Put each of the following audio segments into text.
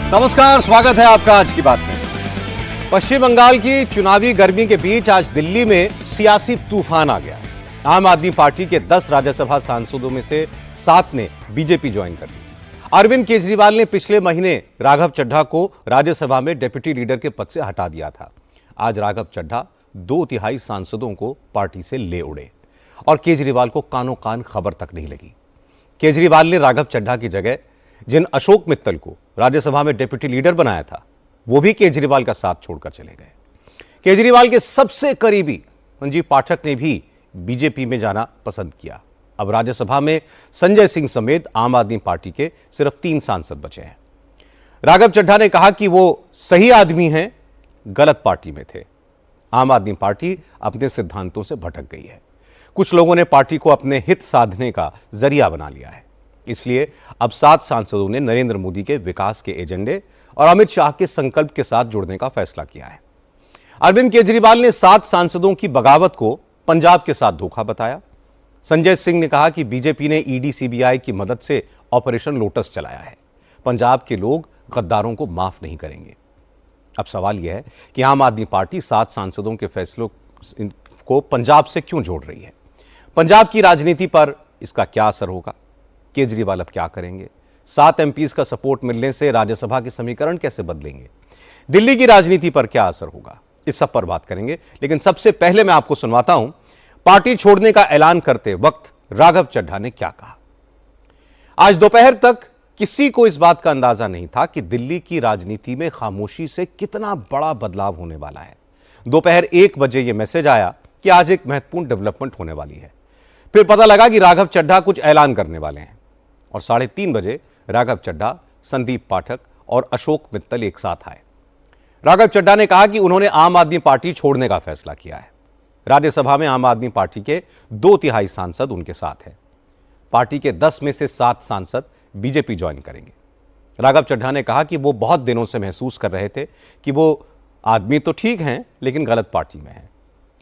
नमस्कार, स्वागत है आपका आज की बात में। पश्चिम बंगाल की चुनावी गर्मी के बीच आज दिल्ली में सियासी तूफान आ गया। आम आदमी पार्टी के 10 राज्यसभा सांसदों में से 7 ने बीजेपी ज्वाइन कर ली। अरविंद केजरीवाल ने पिछले महीने राघव चड्ढा को राज्यसभा में डिप्टी लीडर के पद से हटा दिया था। आज राघव चड्ढा 2/3 सांसदों को पार्टी से ले उड़े और केजरीवाल को कानों कान खबर तक नहीं लगी। केजरीवाल ने राघव चड्ढा की जगह जिन अशोक मित्तल को राज्यसभा में डिप्टी लीडर बनाया था, वो भी केजरीवाल का साथ छोड़कर चले गए। केजरीवाल के सबसे करीबी संजीव पाठक ने भी बीजेपी में जाना पसंद किया। अब राज्यसभा में संजय सिंह समेत आम आदमी पार्टी के सिर्फ 3 सांसद बचे हैं। राघव चड्ढा ने कहा कि वो सही आदमी हैं, गलत पार्टी में थे। आम आदमी पार्टी अपने सिद्धांतों से भटक गई है। कुछ लोगों ने पार्टी को अपने हित साधने का जरिया बना लिया है। इसलिए अब 7 सांसदों ने नरेंद्र मोदी के विकास के एजेंडे और अमित शाह के संकल्प के साथ जुड़ने का फैसला किया है। अरविंद केजरीवाल ने 7 सांसदों की बगावत को पंजाब के साथ धोखा बताया। संजय सिंह ने कहा कि बीजेपी ने ईडी सीबीआई की मदद से ऑपरेशन लोटस चलाया है। पंजाब के लोग गद्दारों को माफ नहीं करेंगे। अब सवाल यह है कि आम आदमी पार्टी 7 सांसदों के फैसलों को पंजाब से क्यों जोड़ रही है? पंजाब की राजनीति पर इसका क्या असर होगा? केजरीवाल अब क्या करेंगे? 7 एमपीज का सपोर्ट मिलने से राज्यसभा के समीकरण कैसे बदलेंगे? दिल्ली की राजनीति पर क्या असर होगा? इस सब पर बात करेंगे, लेकिन सबसे पहले मैं आपको सुनवाता हूं पार्टी छोड़ने का ऐलान करते वक्त राघव चड्ढा ने क्या कहा। आज दोपहर तक किसी को इस बात का अंदाजा नहीं था कि दिल्ली की राजनीति में खामोशी से कितना बड़ा बदलाव होने वाला है। दोपहर 1 बजे यह मैसेज आया कि आज एक महत्वपूर्ण डेवलपमेंट होने वाली है। फिर पता लगा कि राघव चड्ढा कुछ ऐलान करने वाले हैं और 3:30 बजे राघव चड्ढा, संदीप पाठक और अशोक मित्तल एक साथ आए। राघव चड्ढा ने कहा कि उन्होंने आम आदमी पार्टी छोड़ने का फैसला किया है। राज्यसभा में आम आदमी पार्टी के 2/3 सांसद उनके साथ हैं। पार्टी के 10 में से 7 सांसद बीजेपी ज्वाइन करेंगे। राघव चड्ढा ने कहा कि वो बहुत दिनों से महसूस कर रहे थे कि वो आदमी तो ठीक हैं, लेकिन गलत पार्टी में है,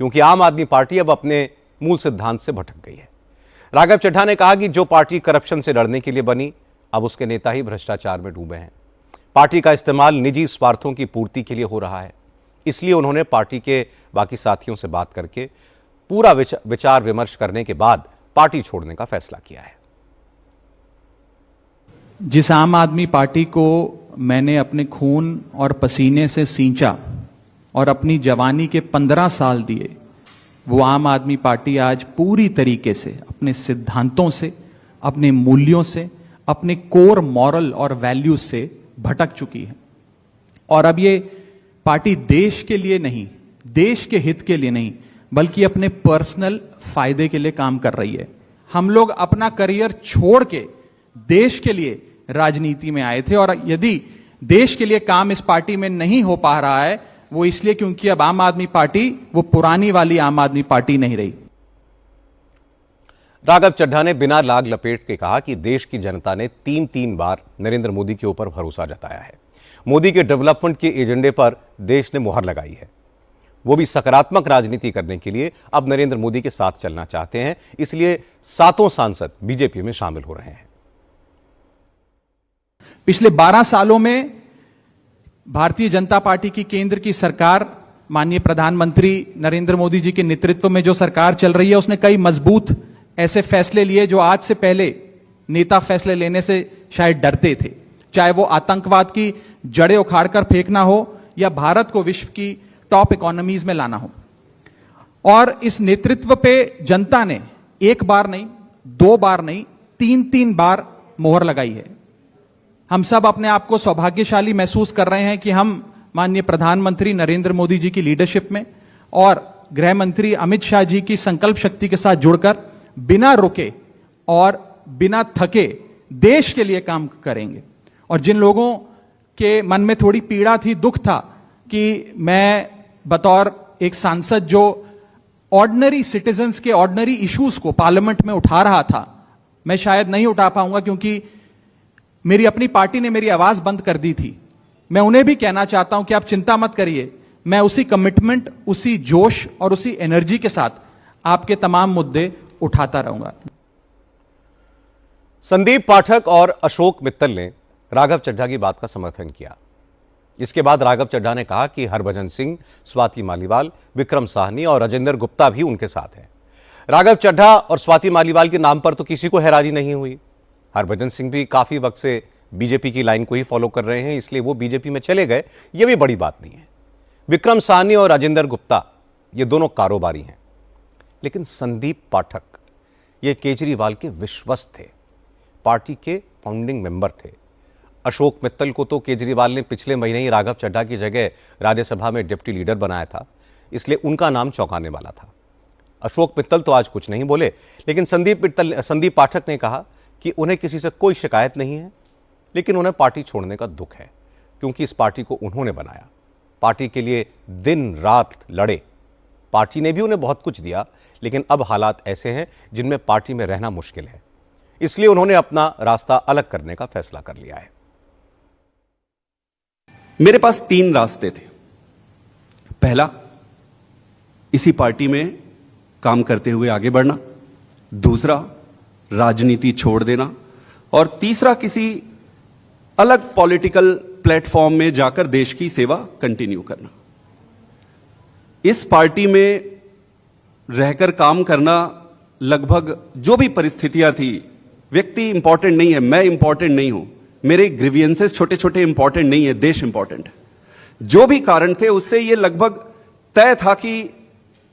क्योंकि आम आदमी पार्टी अब अपने मूल सिद्धांत से भटक गई है। राघव चड्ढा ने कहा कि जो पार्टी करप्शन से लड़ने के लिए बनी, अब उसके नेता ही भ्रष्टाचार में डूबे हैं। पार्टी का इस्तेमाल निजी स्वार्थों की पूर्ति के लिए हो रहा है। इसलिए उन्होंने पार्टी के बाकी साथियों से बात करके पूरा विचार विमर्श करने के बाद पार्टी छोड़ने का फैसला किया है। जिस आम आदमी पार्टी को मैंने अपने खून और पसीने से सींचा और अपनी जवानी के 15 साल दिए, वो आम आदमी पार्टी आज पूरी तरीके से अपने सिद्धांतों से, अपने मूल्यों से, अपने कोर मॉरल और वैल्यूज से भटक चुकी है। और अब ये पार्टी देश के लिए नहीं, देश के हित के लिए नहीं, बल्कि अपने पर्सनल फायदे के लिए काम कर रही है। हम लोग अपना करियर छोड़ के देश के लिए राजनीति में आए थे, और यदि देश के लिए काम इस पार्टी में नहीं हो पा रहा है, वो इसलिए क्योंकि अब आम आदमी पार्टी वो पुरानी वाली आम आदमी पार्टी नहीं रही। राघव चड्ढा ने बिना लाग लपेट के कहा कि देश की जनता ने 3 बार नरेंद्र मोदी के ऊपर भरोसा जताया है। मोदी के डेवलपमेंट के एजेंडे पर देश ने मुहर लगाई है। वो भी सकारात्मक राजनीति करने के लिए अब नरेंद्र मोदी के साथ चलना चाहते हैं। इसलिए 7 सांसद बीजेपी में शामिल हो रहे हैं। पिछले 12 सालों में भारतीय जनता पार्टी की केंद्र की सरकार, माननीय प्रधानमंत्री नरेंद्र मोदी जी के नेतृत्व में जो सरकार चल रही है, उसने कई मजबूत ऐसे फैसले लिए जो आज से पहले नेता फैसले लेने से शायद डरते थे। चाहे वो आतंकवाद की जड़ें उखाड़कर फेंकना हो या भारत को विश्व की टॉप इकोनॉमीज में लाना हो। और इस नेतृत्व पे जनता ने 1 बार नहीं, 2 बार नहीं, 3 बार मोहर लगाई है। हम सब अपने आप को सौभाग्यशाली महसूस कर रहे हैं कि हम माननीय प्रधानमंत्री नरेंद्र मोदी जी की लीडरशिप में और गृह मंत्री अमित शाह जी की संकल्प शक्ति के साथ जुड़कर बिना रुके और बिना थके देश के लिए काम करेंगे। और जिन लोगों के मन में थोड़ी पीड़ा थी, दुख था कि मैं बतौर एक सांसद जो ऑर्डिनरी सिटीजन्स के ऑर्डिनरी इश्यूज को पार्लियामेंट में उठा रहा था, मैं शायद नहीं उठा पाऊंगा क्योंकि मेरी अपनी पार्टी ने मेरी आवाज बंद कर दी थी। मैं उन्हें भी कहना चाहता हूं कि आप चिंता मत करिए, मैं उसी कमिटमेंट, उसी जोश और उसी एनर्जी के साथ आपके तमाम मुद्दे उठाता रहूंगा। संदीप पाठक और अशोक मित्तल ने राघव चड्ढा की बात का समर्थन किया। इसके बाद राघव चड्ढा ने कहा कि हरभजन सिंह, स्वाति मालीवाल, विक्रम साहनी और राजेंद्र गुप्ता भी उनके साथ हैं। राघव चड्ढा और स्वाति मालीवाल के नाम पर तो किसी को हैरानी नहीं हुई। हरभजन सिंह भी काफी वक्त से बीजेपी की लाइन को ही फॉलो कर रहे हैं, इसलिए वो बीजेपी में चले गए, ये भी बड़ी बात नहीं है। विक्रम साहनी और राजेंद्र गुप्ता ये दोनों कारोबारी हैं, लेकिन संदीप पाठक ये केजरीवाल के विश्वस्त थे, पार्टी के फाउंडिंग मेंबर थे। अशोक मित्तल को तो केजरीवाल ने पिछले महीने ही राघव चड्ढा की जगह राज्यसभा में डिप्टी लीडर बनाया था, इसलिए उनका नाम चौंकाने वाला था। अशोक मित्तल तो आज कुछ नहीं बोले, लेकिन संदीप पाठक ने कहा कि उन्हें किसी से कोई शिकायत नहीं है, लेकिन उन्हें पार्टी छोड़ने का दुख है, क्योंकि इस पार्टी को उन्होंने बनाया, पार्टी के लिए दिन रात लड़े। पार्टी ने भी उन्हें बहुत कुछ दिया, लेकिन अब हालात ऐसे हैं जिनमें पार्टी में रहना मुश्किल है, इसलिए उन्होंने अपना रास्ता अलग करने का फैसला कर लिया है। मेरे पास 3 रास्ते थे। पहला, इसी पार्टी में काम करते हुए आगे बढ़ना। दूसरा, राजनीति छोड़ देना। और तीसरा, किसी अलग पॉलिटिकल प्लेटफॉर्म में जाकर देश की सेवा कंटिन्यू करना। इस पार्टी में रहकर काम करना, लगभग जो भी परिस्थितियां थी, व्यक्ति इंपॉर्टेंट नहीं है, मैं इंपॉर्टेंट नहीं हूं, मेरे ग्रीवियंसेस छोटे छोटे इंपॉर्टेंट नहीं है, देश इंपॉर्टेंट है। जो भी कारण थे उससे यह लगभग तय था कि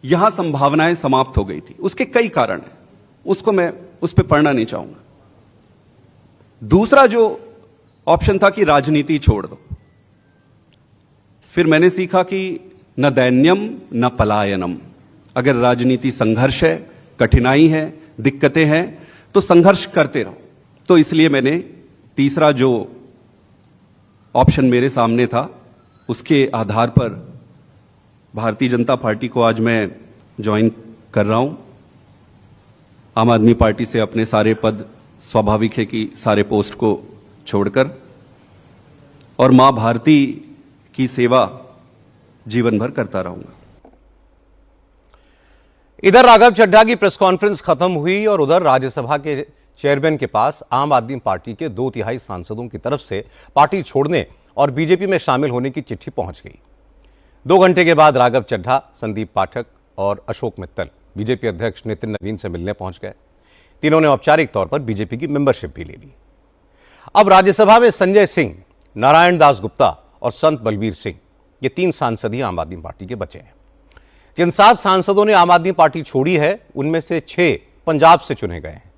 यहां संभावनाएं समाप्त हो गई थी। उसके कई कारण हैं, उसको मैं उस पर पढ़ना नहीं चाहूंगा। दूसरा जो ऑप्शन था कि राजनीति छोड़ दो। फिर मैंने सीखा कि न दैन्यम न पलायनम। अगर राजनीति संघर्ष है, कठिनाई है, दिक्कतें हैं, तो संघर्ष करते रहो। तो इसलिए मैंने तीसरा जो ऑप्शन मेरे सामने था, उसके आधार पर भारतीय जनता पार्टी को आज मैं ज्वाइन कर रहा हूं। आम आदमी पार्टी से अपने सारे पद, स्वाभाविक है कि सारे पोस्ट को छोड़कर, और मां भारती की सेवा जीवन भर करता रहूंगा। इधर राघव चड्ढा की प्रेस कॉन्फ्रेंस खत्म हुई और उधर राज्यसभा के चेयरमैन के पास आम आदमी पार्टी के 2/3 सांसदों की तरफ से पार्टी छोड़ने और बीजेपी में शामिल होने की चिट्ठी पहुंच गई। 2 घंटे के बाद राघव चड्ढा, संदीप पाठक और अशोक मित्तल बीजेपी अध्यक्ष नितिन नवीन से मिलने पहुंच गए। तीनों ने औपचारिक तौर पर बीजेपी की मेंबरशिप भी ले ली। अब राज्यसभा में संजय सिंह, नारायण दास गुप्ता और संत बलबीर सिंह, ये 3 सांसद ही आम आदमी पार्टी के बचे हैं। जिन 7 सांसदों ने आम आदमी पार्टी छोड़ी है, उनमें से 6 पंजाब से चुने गए हैं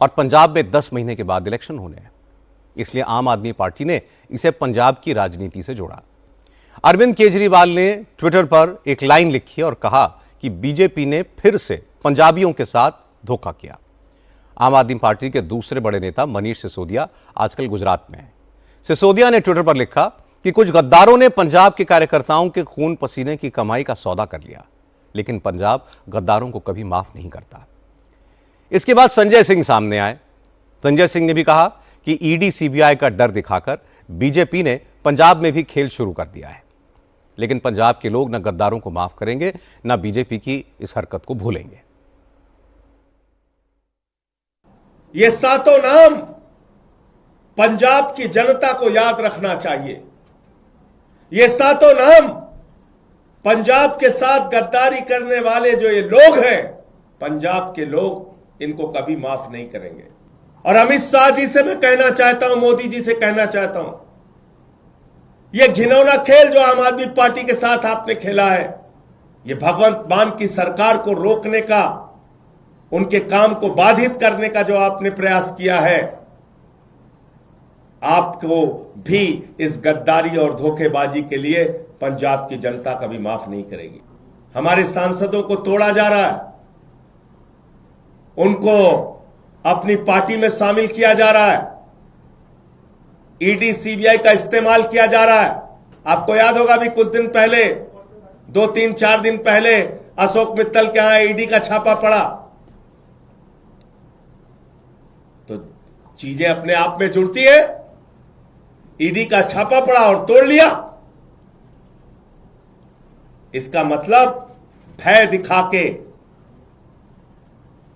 और पंजाब में 10 महीने के बाद इलेक्शन होने हैं, इसलिए आम आदमी पार्टी ने इसे पंजाब की राजनीति से जोड़ा। अरविंद केजरीवाल ने ट्विटर पर एक लाइन लिखी और कहा कि बीजेपी ने फिर से पंजाबियों के साथ धोखा किया। आम आदमी पार्टी के दूसरे बड़े नेता मनीष सिसोदिया आजकल गुजरात में हैं। सिसोदिया ने ट्विटर पर लिखा कि कुछ गद्दारों ने पंजाब के कार्यकर्ताओं के खून पसीने की कमाई का सौदा कर लिया, लेकिन पंजाब गद्दारों को कभी माफ नहीं करता। इसके बाद संजय सिंह सामने आए। संजय सिंह ने भी कहा कि ईडी सीबीआई का डर दिखाकर बीजेपी ने पंजाब में भी खेल शुरू कर दिया है, लेकिन पंजाब के लोग न गद्दारों को माफ करेंगे, न बीजेपी की इस हरकत को भूलेंगे। ये 7 नाम पंजाब की जनता को याद रखना चाहिए। ये 7 नाम पंजाब के साथ गद्दारी करने वाले जो ये लोग हैं, पंजाब के लोग इनको कभी माफ नहीं करेंगे। और अमित शाह जी से मैं कहना चाहता हूं, मोदी जी से कहना चाहता हूं, ये घिनौना खेल जो आम आदमी पार्टी के साथ आपने खेला है, ये भगवंत मान की सरकार को रोकने का, उनके काम को बाधित करने का जो आपने प्रयास किया है, आपको भी इस गद्दारी और धोखेबाजी के लिए पंजाब की जनता कभी माफ नहीं करेगी। हमारे सांसदों को तोड़ा जा रहा है, उनको अपनी पार्टी में शामिल किया जा रहा है, ईडी सीबीआई का इस्तेमाल किया जा रहा है। आपको याद होगा भी कुछ दिन पहले, 2-3-4 दिन पहले अशोक मित्तल के यहां ईडी का छापा पड़ा। तो चीजें अपने आप में जुड़ती है। ईडी का छापा पड़ा और तोड़ लिया, इसका मतलब भय दिखा के,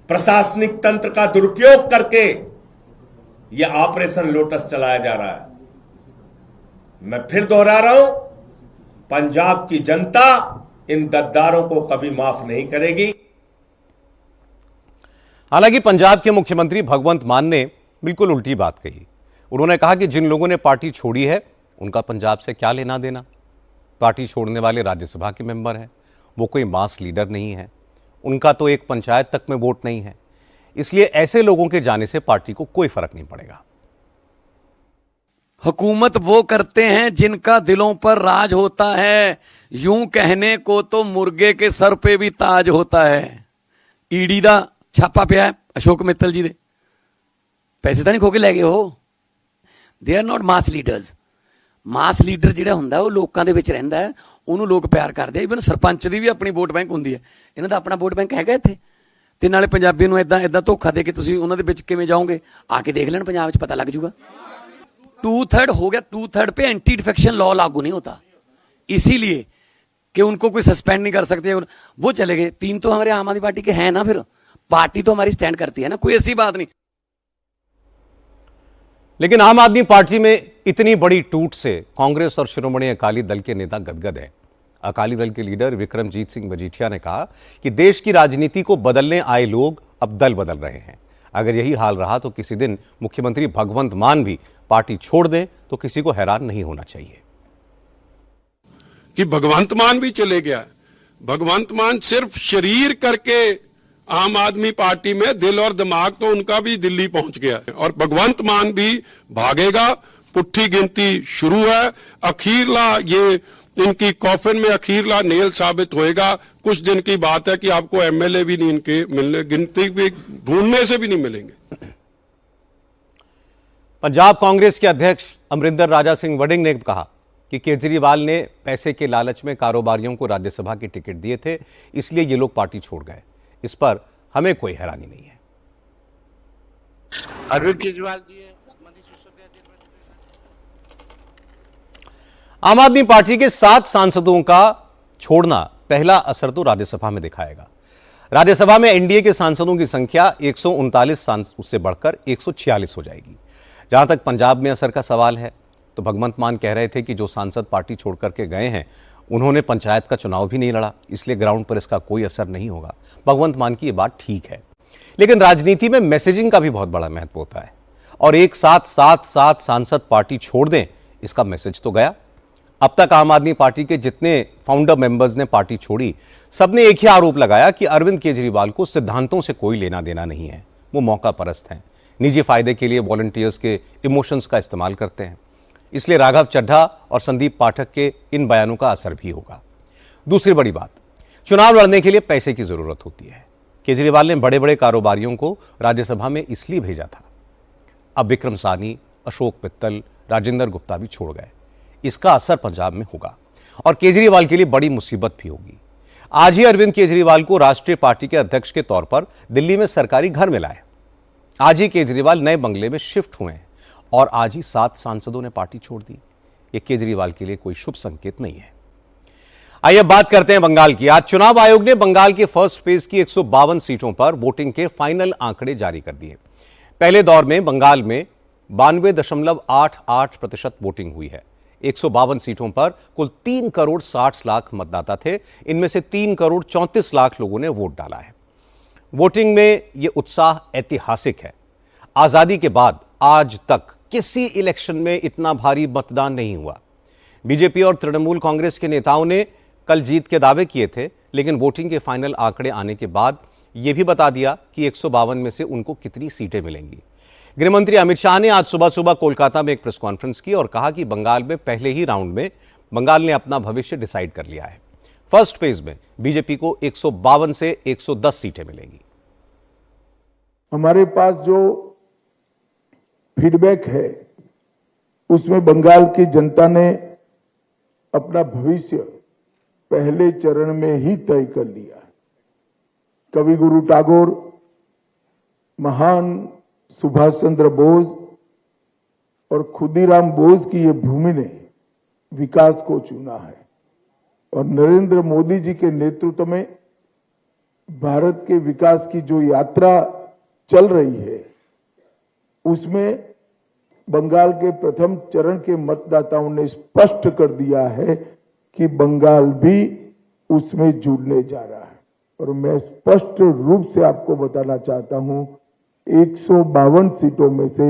प्रशासनिक तंत्र का दुरुपयोग करके यह ऑपरेशन लोटस चलाया जा रहा है। मैं फिर दोहरा रहा हूं, पंजाब की जनता इन गद्दारों को कभी माफ नहीं करेगी। हालांकि पंजाब के मुख्यमंत्री भगवंत मान ने बिल्कुल उल्टी बात कही। उन्होंने कहा कि जिन लोगों ने पार्टी छोड़ी है उनका पंजाब से क्या लेना देना। पार्टी छोड़ने वाले राज्यसभा के मेंबर हैं, वो कोई मास लीडर नहीं है, उनका तो एक पंचायत तक में वोट नहीं है, इसलिए ऐसे लोगों के जाने से पार्टी को कोई फर्क नहीं पड़ेगा। हुकूमत वो करते हैं जिनका दिलों पर राज होता है, यूं कहने को तो मुर्गे के सर पे भी ताज होता है। ईडी ਦਾ ਛਾਪਾ ਪਿਆ ਹੈ ਅਸ਼ੋਕ ਮਿੱਤਲ ਜੀ ਦੇ, ਪੈਸੇ ਤਾਂ ਨਹੀਂ ਖੋ ਕੇ ਲੈ ਗਏ ਉਹ। They are not mass leaders. Mass leader ਜਿਹੜਾ ਹੁੰਦਾ ਉਹ ਲੋਕਾਂ ਦੇ ਵਿੱਚ ਰਹਿੰਦਾ ਹੈ, ਉਹਨੂੰ ਲੋਕ ਪਿਆਰ ਕਰਦੇ ਆ। ਇਵਨ ਸਰਪੰਚ ਦੀ ਵੀ ਆਪਣੀ ਵੋਟ ਬੈਂਕ ਹੁੰਦੀ ਹੈ, ਇਹਨਾਂ ਦਾ ਆਪਣਾ ਵੋਟ ਬੈਂਕ ਹੈਗਾ ਇੱਥੇ। ਤੇ ਨਾਲੇ ਪੰਜਾਬੀ ਨੂੰ ਇਦਾਂ ਧੋਖਾ ਦੇ ਕੇ ਤੁਸੀਂ ਉਹਨਾਂ ਦੇ ਵਿੱਚ ਕਿਵੇਂ ਜਾਓਗੇ? ਆ ਕੇ ਦੇਖ ਲੈਣ, ਪੰਜਾਬ 'ਚ ਪਤਾ ਲੱਗ ਜੂਗਾ। 2/3 हो गया, 2/3 पे एंटी डिफेक्शन लॉ लागू नहीं होता, इसीलिए कि उनको कोई सस्पेंड नहीं कर सकते, वो चले गए। 3 तो हमारे आम आदमी पार्टी के हैं ना, फिर पार्टी तो हमारी स्टैंड करती है ना, कोई ऐसी बात नहीं। लेकिन आम आदमी पार्टी में इतनी बड़ी टूट से कांग्रेस और शिरोमणि अकाली दल के नेता गदगद है। अकाली दल के लीडर विक्रमजीत सिंह मजीठिया ने कहा कि देश की राजनीति को बदलने आए लोग अब दल बदल रहे हैं। अगर यही हाल रहा तो किसी दिन मुख्यमंत्री भगवंत मान भी पार्टी छोड़ दें तो किसी को हैरान नहीं होना चाहिए। कि भगवंत मान भी चले गया। भगवंत मान सिर्फ शरीर करके आम आदमी पार्टी में, दिल और दिमाग तो उनका भी दिल्ली पहुंच गया है और भगवंत मान भी भागेगा। पुट्ठी गिनती शुरू है। अखीरला ये इनकी कॉफिन में अखीरला नेल साबित होएगा। कुछ दिन की बात है कि आपको एमएलए भी नहीं इनके मिलने, गिनती भी ढूंढने से भी नहीं मिलेंगे। पंजाब कांग्रेस के अध्यक्ष अमरिंदर राजा सिंह वडिंग ने कहा कि केजरीवाल ने पैसे के लालच में कारोबारियों को राज्यसभा के टिकट दिए थे, इसलिए ये लोग पार्टी छोड़ गए। इस पर हमें कोई हैरानी नहीं है। अरविंद केजरीवाल जी आम आदमी पार्टी के 7 सांसदों का छोड़ना पहला असर तो राज्यसभा में दिखाएगा। राज्यसभा में एनडीए के सांसदों की संख्या 139 उससे बढ़कर 146 हो जाएगी। जहां तक पंजाब में असर का सवाल है तो भगवंत मान कह रहे थे कि जो सांसद पार्टी छोड़ करके गए हैं उन्होंने पंचायत का चुनाव भी नहीं लड़ा, इसलिए ग्राउंड पर इसका कोई असर नहीं होगा। भगवंत मान की यह बात ठीक है, लेकिन राजनीति में मैसेजिंग का भी बहुत बड़ा महत्व होता है और एक साथ 7 सांसद पार्टी छोड़ दें, इसका मैसेज तो गया। अब तक आम आदमी पार्टी के जितने फाउंडर मेंबर्स ने पार्टी छोड़ी, सबने एक ही आरोप लगाया कि अरविंद केजरीवाल को सिद्धांतों से कोई लेना देना नहीं है, वो मौका परस्त हैं, निजी फायदे के लिए वॉलंटियर्स के इमोशंस का इस्तेमाल करते हैं। इसलिए राघव चड्ढा और संदीप पाठक के इन बयानों का असर भी होगा। दूसरी बड़ी बात, चुनाव लड़ने के लिए पैसे की जरूरत होती है। केजरीवाल ने बड़े बड़े कारोबारियों को राज्यसभा में इसलिए भेजा था। अब विक्रम साहनी, अशोक मित्तल, राजेंद्र गुप्ता भी छोड़ गए। इसका असर पंजाब में होगा और केजरीवाल के लिए बड़ी मुसीबत भी होगी। आज ही अरविंद केजरीवाल को राष्ट्रीय पार्टी के अध्यक्ष के तौर पर दिल्ली में सरकारी घर में लाए। आज ही केजरीवाल नए बंगले में शिफ्ट हुए हैं और आज ही 7 सांसदों ने पार्टी छोड़ दी। यह केजरीवाल के लिए कोई शुभ संकेत नहीं है। आइए बात करते हैं बंगाल की। आज चुनाव आयोग ने बंगाल के फर्स्ट फेज की 152 सीटों पर वोटिंग के फाइनल आंकड़े जारी कर दिए। पहले दौर में बंगाल में 92.88% वोटिंग हुई है। 152 सीटों पर कुल 3 करोड़ 60 लाख मतदाता थे। इनमें से 3 करोड़ 34 लाख लोगों ने वोट डाला है। वोटिंग में यह उत्साह ऐतिहासिक है। आजादी के बाद आज तक किसी इलेक्शन में इतना भारी मतदान नहीं हुआ। बीजेपी और तृणमूल कांग्रेस के नेताओं ने कल जीत के दावे किए थे, लेकिन वोटिंग के फाइनल आंकड़े आने के बाद यह भी बता दिया कि 152 में से उनको कितनी सीटें मिलेंगी। गृहमंत्री अमित शाह ने आज सुबह सुबह कोलकाता में एक प्रेस कॉन्फ्रेंस की और कहा कि बंगाल में पहले ही राउंड में बंगाल ने अपना भविष्य डिसाइड कर लिया है। फर्स्ट फेज में बीजेपी को 152 से 110 सीटें मिलेंगी। हमारे पास जो फीडबैक है उसमें बंगाल की जनता ने अपना भविष्य पहले चरण में ही तय कर लिया। कवि गुरु टैगोर, महान सुभाष चंद्र बोस और खुदीराम बोस की ये भूमि ने विकास को चुना है और नरेंद्र मोदी जी के नेतृत्व में भारत के विकास की जो यात्रा चल रही है उसमें बंगाल के प्रथम चरण के मतदाताओं ने स्पष्ट कर दिया है कि बंगाल भी उसमें जुड़ने जा रहा है। और मैं स्पष्ट रूप से आपको बताना चाहता हूं, 152 सीटों में से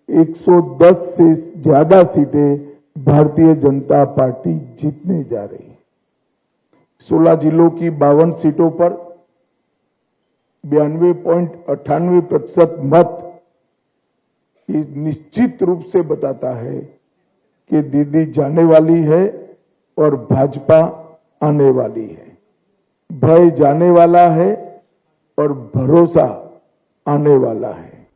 110 से ज्यादा सीटें भारतीय जनता पार्टी जीतने जा रही है। 16 जिलों की 52 सीटों पर 92.98% मत ये निश्चित रूप से बताता है कि दीदी जाने वाली है और भाजपा आने वाली है। भय जाने वाला है और भरोसा आने वाला है।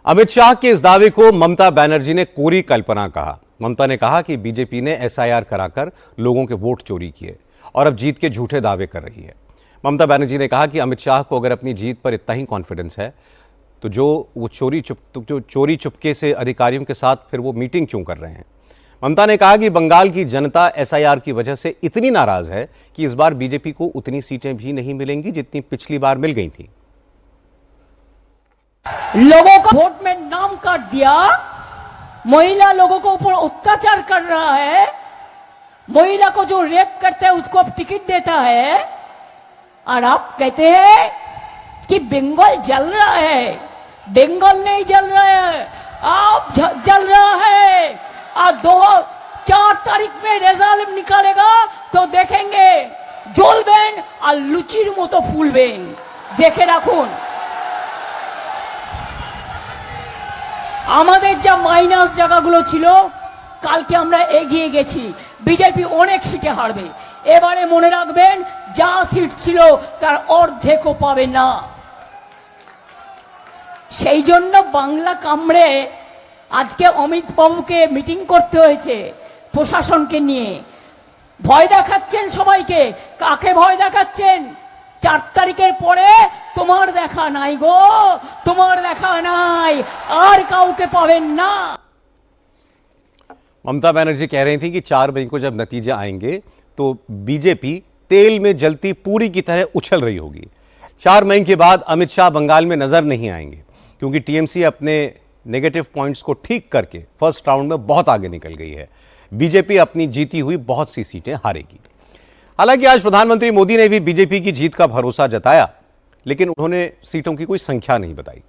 अमित शाह के इस दावे को ममता बनर्जी ने कोरी कल्पना कहा। ममता ने कहा कि बीजेपी ने एसआईआर कराकर लोगों के वोट चोरी किए और अब जीत के झूठे दावे कर रही है। ममता बनर्जी ने कहा कि अमित शाह को अगर अपनी जीत पर इतना ही कॉन्फिडेंस है तो वो चोरी चुपके से अधिकारियों के साथ फिर वो मीटिंग क्यों कर रहे हैं। ममता ने कहा कि बंगाल की जनता एसआईआर की वजह से इतनी नाराज है कि इस बार बीजेपी को उतनी सीटें भी नहीं मिलेंगी जितनी पिछली बार मिल गई थी। लोगों का वोट में नाम काट दिया, महिला लोगों को ऊपर अत्याचार कर रहा है, महिला को जो रेप करता है उसको अब टिकट देता है, और आप कहते हैं कि बंगाल जल रहा है। बंगाल नहीं जल रहा है, आप जल रहा है। और 4 तारीख में रिजल्ट निकालेगा तो देखेंगे জ্বলবেন আর লুচির মতো ফুলবেন, দেখে রাখুন। আমাদের যা মাইনাস জায়গাগুলো ছিল কালকে আমরা এগিয়ে গেছি, বিজেপি অনেক সিটে হারবে। এবারে মনে রাখবেন যা সিট ছিল তার অর্ধেকও পাবে না। সেই জন্য বাংলা কামড়ে আজকে অমিত বাবুকে মিটিং করতে হয়েছে প্রশাসনকে নিয়ে। ভয় দেখাচ্ছেন সবাইকে। কাকে ভয় দেখাচ্ছেন? 4 তারিখের পরে তোমার দেখা নাই গো, তোমার দেখা নাই, আর কাউকে পাবেন না। ममता बनर्जी कह रही थी कि 4 मई को जब नतीजे आएंगे तो बीजेपी तेल में जलती पूरी की तरह उछल रही होगी। 4 मई के बाद अमित शाह बंगाल में नजर नहीं आएंगे क्योंकि टीएमसी अपने नेगेटिव पॉइंट्स को ठीक करके फर्स्ट राउंड में बहुत आगे निकल गई है। बीजेपी अपनी जीती हुई बहुत सी सीटें हारेगी। हालांकि आज प्रधानमंत्री मोदी ने भी बीजेपी की जीत का भरोसा जताया, लेकिन उन्होंने सीटों की कोई संख्या नहीं बताई।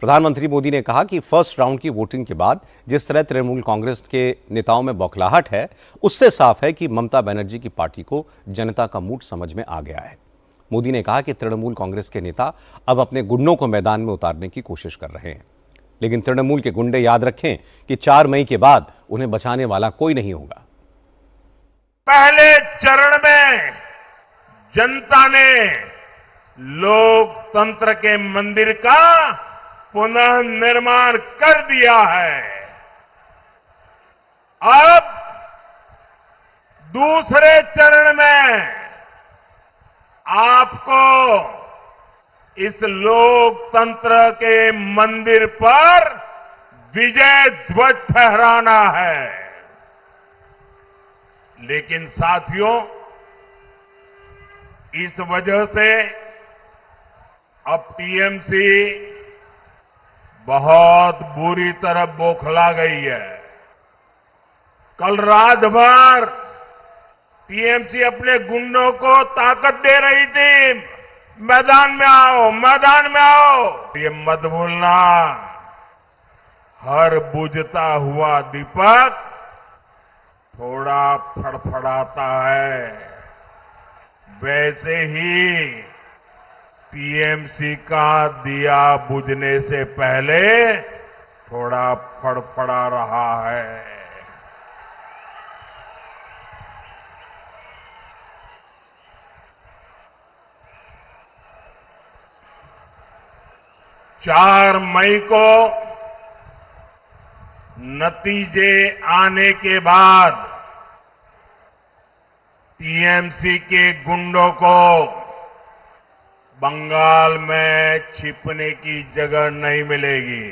प्रधानमंत्री मोदी ने कहा कि फर्स्ट राउंड की वोटिंग के बाद जिस तरह तृणमूल कांग्रेस के नेताओं में बौखलाहट है, उससे साफ है कि ममता बनर्जी की पार्टी को जनता का मूड समझ में आ गया है। मोदी ने कहा कि तृणमूल कांग्रेस के नेता अब अपने गुंडों को मैदान में उतारने की कोशिश कर रहे हैं, लेकिन तृणमूल के गुंडे याद रखें कि 4 मई के बाद उन्हें बचाने वाला कोई नहीं होगा। पहले चरण में जनता ने लोकतंत्र के मंदिर का पुनर्निर्माण कर दिया है। अब दूसरे चरण में आपको इस लोकतंत्र के मंदिर पर विजय ध्वज फहराना है। लेकिन साथियों, इस वजह से अब टीएमसी बहुत बुरी तरह बौखला गई है। कल रात भर टीएमसी अपने गुंडों को ताकत दे रही थी, मैदान में आओ, मैदान में आओ। ये मत भूलना, हर बुझता हुआ दीपक थोड़ा फड़फड़ाता है। वैसे ही टीएमसी का दिया बुझने से पहले थोड़ा फड़फड़ा रहा है। चार मई को नतीजे आने के बाद टीएमसी के गुंडों को बंगाल में छिपने की जगह नहीं मिलेगी।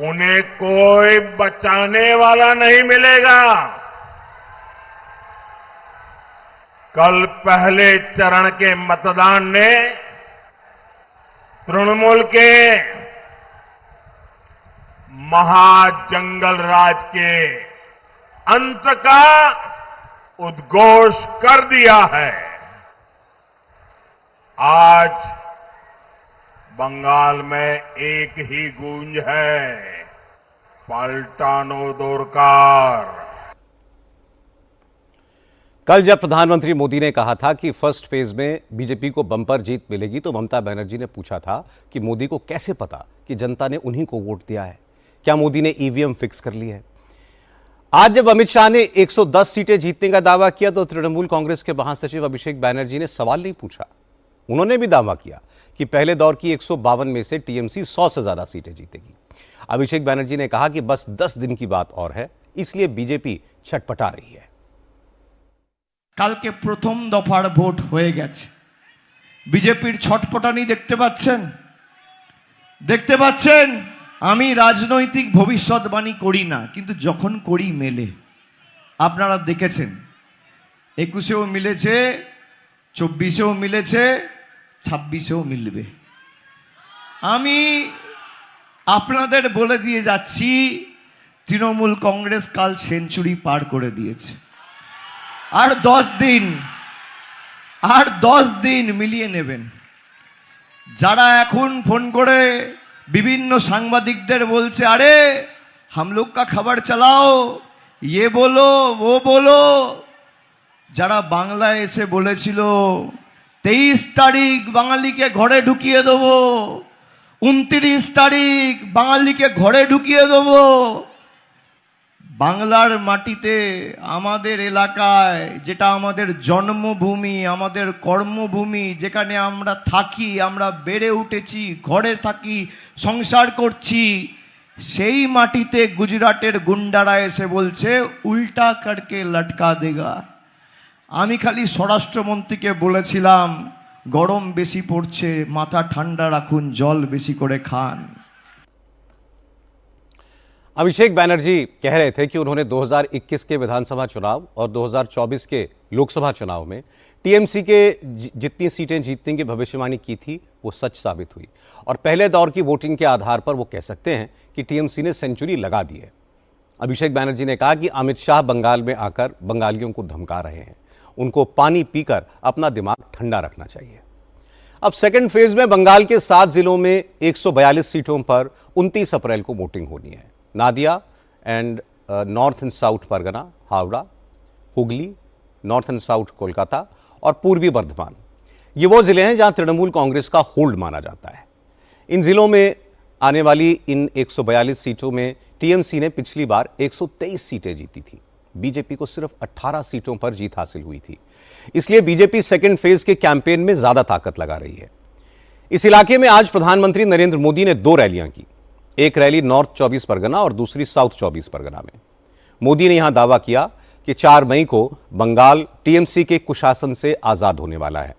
उन्हें कोई बचाने वाला नहीं मिलेगा। कल पहले चरण के मतदान ने तृणमूल के महाजंगल राज के अंत का उद्घोष कर दिया है। आज बंगाल में एक ही गूंज है, पलटानो दरकार। कल जब प्रधानमंत्री मोदी ने कहा था कि फर्स्ट फेज में बीजेपी को बम्पर जीत मिलेगी, तो ममता बनर्जी ने पूछा था कि मोदी को कैसे पता कि जनता ने उन्हीं को वोट दिया है? क्या मोदी ने ईवीएम फिक्स कर ली है? आज जब अमित शाह ने 110 सीटें जीतने का दावा किया, तो तृणमूल कांग्रेस के महासचिव अभिषेक बैनर्जी ने सवाल नहीं पूछा। उन्होंने भी दावा किया कि पहले दौर की 152 में से टीएमसी 100 से ज्यादा सीटें जीतेगी। अभिषेक बैनर्जी ने कहा कि बस 10 दिन की बात और है, इसलिए बीजेपी छटपटा रही है। কালকে প্রথম দফার ভোট হয়ে গেছে, বিজেপির ছটপটানি দেখতে পাচ্ছেন। আমি রাজনৈতিক ভবিষ্যৎবাণী করি না, কিন্তু যখন করি মেলে। আপনারা দেখেছেন 21এও মিলেছে, 24এও মিলেছে, 26এও মিলবে। আমি আপনাদের বলে দিয়ে যাচ্ছি, তৃণমূল কংগ্রেস কাল সেঞ্চুরি পার করে দিয়েছে। আর 10 দিন মিলিয়ে নেবেন। যারা এখন ফোন করে বিভিন্ন সাংবাদিকদের বলছে, আরে हम लोग का खबर चलाओ, ये बोलो वो बोलो, যারা বাংলায় এসে বলেছিল 23 তারিখ বাঙালিকে ঘরে ঢুকিয়ে দেবো, 29 তারিখ বাঙালিকে ঘরে ঢুকিয়ে দেবো, বাংলার মাটিতে আমাদের এলাকায়, যেটা আমাদের জন্মভূমি, আমাদের কর্মভূমি, যেখানে আমরা থাকি, আমরা বেড়ে উঠেছি, ঘরে থাকি, সংসার করছি, সেই মাটিতে গুজরাটের গুন্ডারা এসে বলছে উল্টা করকে লটকা দেগা। আমি খালি স্বরাষ্ট্রমন্ত্রীকে বলেছিলাম, গরম বেশি পড়ছে, মাথা ঠান্ডা রাখুন, জল বেশি করে খান। अभिषेक बैनर्जी कह रहे थे कि उन्होंने 2021 के विधानसभा चुनाव और 2024 के लोकसभा चुनाव में टीएमसी के जितनी सीटें जीतने की भविष्यवाणी की थी, वो सच साबित हुई। और पहले दौर की वोटिंग के आधार पर वो कह सकते हैं कि टीएमसी ने सेंचुरी लगा दी है। अभिषेक बैनर्जी ने कहा कि अमित शाह बंगाल में आकर बंगालियों को धमका रहे हैं, उनको पानी पीकर अपना दिमाग ठंडा रखना चाहिए। अब सेकेंड फेज में बंगाल के 7 जिलों में 142 सीटों पर 29 अप्रैल को वोटिंग होनी है। Nadia and north and south Pargana, Howrah, Hooghly, north and south Kolkata और पूर्वी बर्धमान, ये वो जिले हैं जहां तृणमूल कांग्रेस का होल्ड माना जाता है। इन जिलों में आने वाली इन 142 सीटों में टीएमसी ने पिछली बार 123 सीटें जीती थी, बीजेपी को सिर्फ 18 सीटों पर जीत हासिल हुई थी। इसलिए बीजेपी सेकेंड फेज के कैंपेन में ज्यादा ताकत लगा रही है। इस इलाके में आज प्रधानमंत्री नरेंद्र मोदी ने 2 रैलियां की, एक रैली नॉर्थ 24 परगना और दूसरी साउथ 24 परगना में। मोदी ने यहां दावा किया कि 4 मई को बंगाल टीएमसी के कुशासन से आजाद होने वाला है।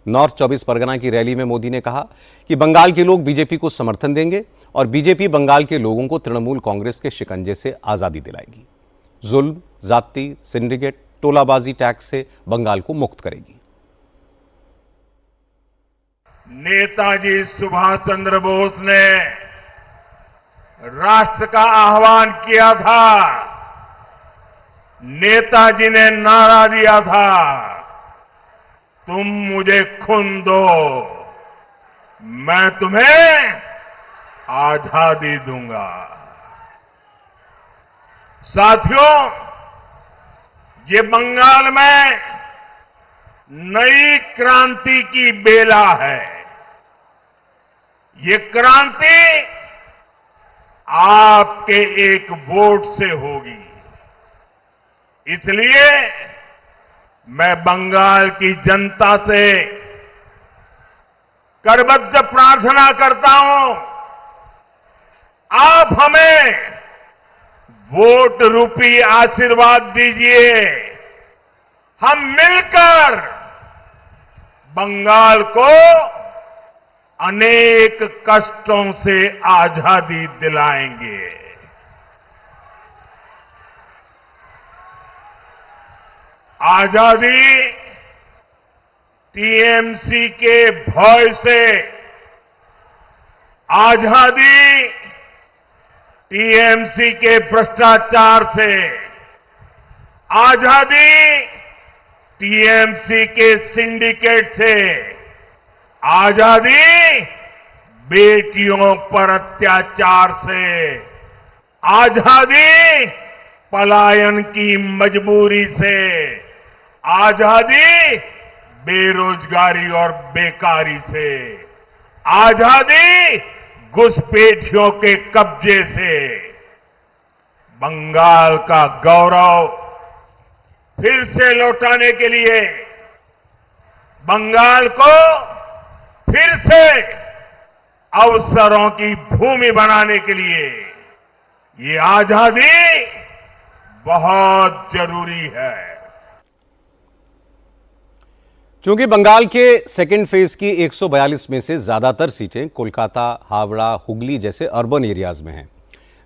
नॉर्थ 24 परगना की रैली में मोदी ने कहा कि बंगाल के लोग बीजेपी को समर्थन देंगे और बीजेपी बंगाल के लोगों को तृणमूल कांग्रेस के शिकंजे से आजादी दिलाएगी, जुल्म, जाति, सिंडिकेट, टोलाबाजी टैक्स से बंगाल को मुक्त करेगी। नेताजी सुभाष चंद्र बोस ने राष्ट्र का आह्वान किया था, नेताजी ने नारा दिया था, तुम मुझे खून दो, मैं तुम्हें आजादी दूंगा। साथियों, ये बंगाल में नई क्रांति की बेला है। ये क्रांति आपके एक वोट से होगी। इसलिए मैं बंगाल की जनता से करबद्ध प्रार्थना करता हूं, आप हमें वोट रूपी आशीर्वाद दीजिए। हम मिलकर बंगाल को अनेक कष्टों से आजादी दिलाएंगे। आजादी टीएमसी के भय से आजादी टीएमसी के भ्रष्टाचार से, आजादी टीएमसी के सिंडिकेट से, आजादी बेटियों पर अत्याचार से, आजादी पलायन की मजबूरी से, आजादी बेरोजगारी और बेकारी से, आजादी घुसपैठियों के कब्जे से। बंगाल का गौरव फिर से लौटाने के लिए, बंगाल को फिर से अवसरों की भूमि बनाने के लिए ये आजादी बहुत जरूरी है। चूंकि बंगाल के सेकेंड फेज की 142 में से ज्यादातर सीटें कोलकाता, हावड़ा, हुगली जैसे अर्बन एरियाज में हैं,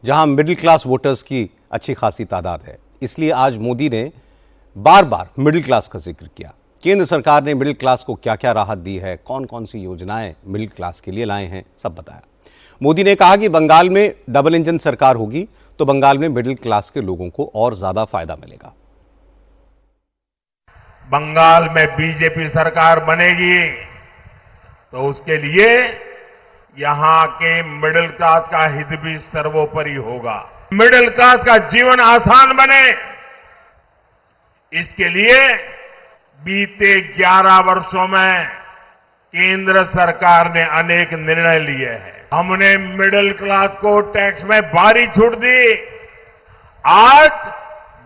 जहां मिडिल क्लास वोटर्स की अच्छी खासी तादाद है, इसलिए आज मोदी ने बार बार मिडिल क्लास का जिक्र किया। केंद्र सरकार ने मिडिल क्लास को क्या क्या राहत दी है, कौन कौन सी योजनाएं मिडिल क्लास के लिए लाए हैं, सब बताया। मोदी ने कहा कि बंगाल में डबल इंजन सरकार होगी तो बंगाल में मिडिल क्लास के लोगों को और ज्यादा फायदा मिलेगा। बंगाल में बीजेपी सरकार बनेगी तो उसके लिए यहां के मिडिल क्लास का हित भी सर्वोपरि होगा। मिडिल क्लास का जीवन आसान बने, इसके लिए बीते 11 वर्षों में केंद्र सरकार ने अनेक निर्णय लिए हैं। हमने मिडिल क्लास को टैक्स में भारी छूट दी। आज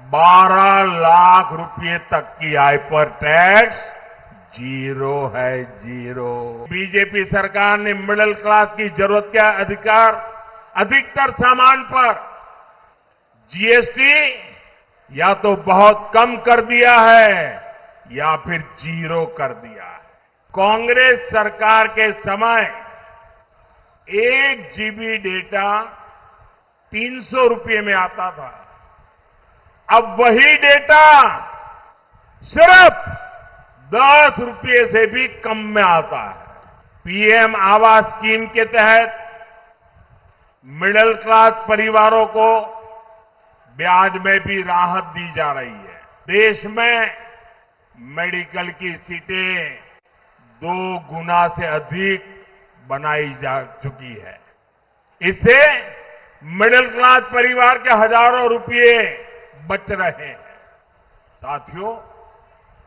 12 लाख रुपए तक की आय पर टैक्स जीरो है, जीरो। बीजेपी सरकार ने मिडिल क्लास की जरूरत के अधिकतर सामान पर जीएसटी या तो बहुत कम कर दिया है या फिर जीरो कर दिया है। कांग्रेस सरकार के समय 1 GB डेटा 300 रुपये में आता था, अब वही डेटा सिर्फ 10 रुपये से भी कम में आता है। पीएम आवास स्कीम के तहत मिडिल क्लास परिवारों को ब्याज में भी राहत दी जा रही है। देश में मेडिकल की सीटें 2 गुना से अधिक बनाई जा चुकी है। इससे मिडिल क्लास परिवार के हजारों रुपये बच रहे हैं। साथियों,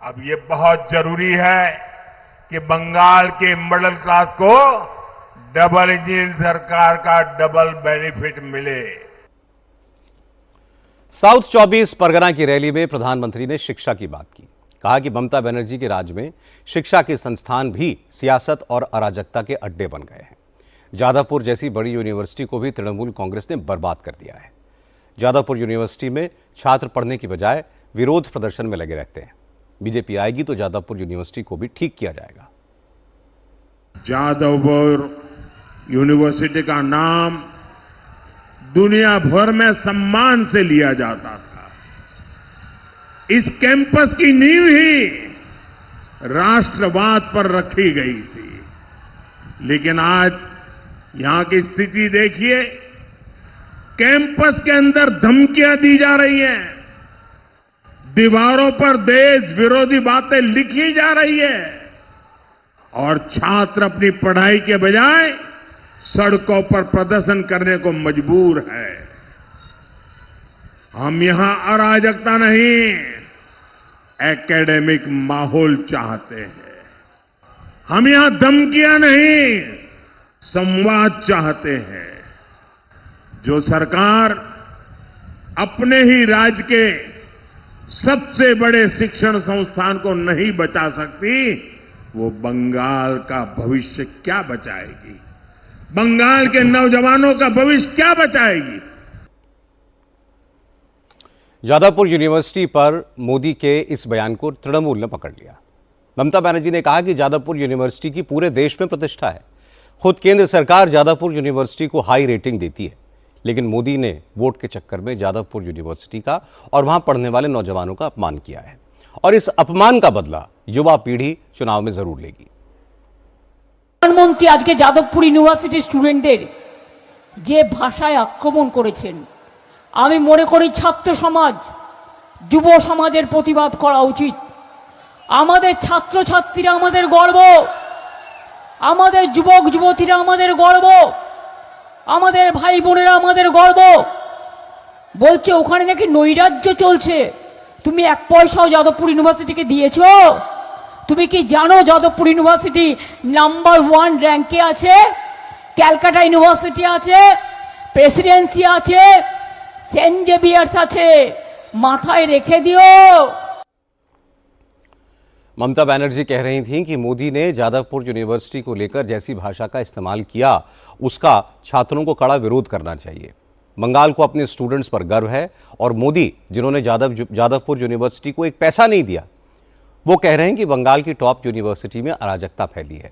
अब ये बहुत जरूरी है कि बंगाल के मिडिल क्लास को डबल इंजन सरकार का डबल बेनिफिट मिले। साउथ 24 परगना की रैली में प्रधानमंत्री ने शिक्षा की बात की। कहा कि ममता बनर्जी के राज में शिक्षा के संस्थान भी सियासत और अराजकता के अड्डे बन गए हैं। जादवपुर जैसी बड़ी यूनिवर्सिटी को भी तृणमूल कांग्रेस ने बर्बाद कर दिया है। जादवपुर यूनिवर्सिटी में छात्र पढ़ने की बजाय विरोध प्रदर्शन में लगे रहते हैं। बीजेपी आएगी तो जादवपुर यूनिवर्सिटी को भी ठीक किया जाएगा। जादवपुर यूनिवर्सिटी का नाम दुनिया भर में सम्मान से लिया जाता था। इस कैंपस की नींव ही राष्ट्रवाद पर रखी गई थी, लेकिन आज यहां की स्थिति देखिए। कैंपस के अंदर धमकियां दी जा रही हैं, दीवारों पर देश विरोधी बातें लिखी जा रही है और छात्र अपनी पढ़ाई के बजाय सड़कों पर प्रदर्शन करने को मजबूर है। हम यहां अराजकता नहीं, एकेडमिक माहौल चाहते हैं। हम यहां धमकियां नहीं, संवाद चाहते हैं। जो सरकार अपने ही राज्य के सबसे बड़े शिक्षण संस्थान को नहीं बचा सकती, वो बंगाल का भविष्य क्या बचाएगी? बंगाल के नौजवानों का भविष्य क्या बचाएगी? जादवपुर यूनिवर्सिटी पर मोदी के इस बयान को तृणमूल ने पकड़ लिया। ममता बनर्जी ने कहा कि जादवपुर यूनिवर्सिटी की पूरे देश में प्रतिष्ठा है। खुद केंद्र सरकार जादवपुर यूनिवर्सिटी को हाई रेटिंग देती है, लेकिन मोदी ने वोट के चक्कर में जादवपुर यूनिवर्सिटी का और वहां पढ़ने वाले नौजवानों का अपमान किया है और इस अपमान का बदला युवा पीढ़ी चुनाव में जरूर लेगी। প্রধানমন্ত্রী আজকে যাদবপুর ইউনিভার্সিটির স্টুডেন্টদের যে ভাষায় আক্রমণ করেছেন, আমি মনে করি ছাত্র সমাজ, যুব সমাজের প্রতিবাদ করা উচিত। আমাদের ছাত্রছাত্রীরা আমাদের গর্ব, আমাদের যুবক যুবতীরা আমাদের গর্ব, আমাদের ভাই বোনেরা আমাদের গর্ব। বলছে ওখানে নাকি নৈরাজ্য চলছে, তুমি এক পয়সাও যাদবপুর ইউনিভার্সিটিকে দিয়েছো? তুমি কি জানো যাদবপুর ইউনিভার্সিটি নাম্বার 1 র্যাঙ্কে আছে? ক্যালকাটা ইউনিভার্সিটি আছে, প্রেসিডেন্সি আছে, সেন্ট জেভিয়ার্স আছে, মাথায় রেখে দিও। ममता बनर्जी कह रही थीं कि मोदी ने जादवपुर यूनिवर्सिटी को लेकर जैसी भाषा का इस्तेमाल किया उसका छात्रों को कड़ा विरोध करना चाहिए। बंगाल को अपने स्टूडेंट्स पर गर्व है और मोदी जिन्होंने जादवपुर यूनिवर्सिटी को एक पैसा नहीं दिया, वो कह रहे हैं कि बंगाल की टॉप यूनिवर्सिटी में अराजकता फैली है।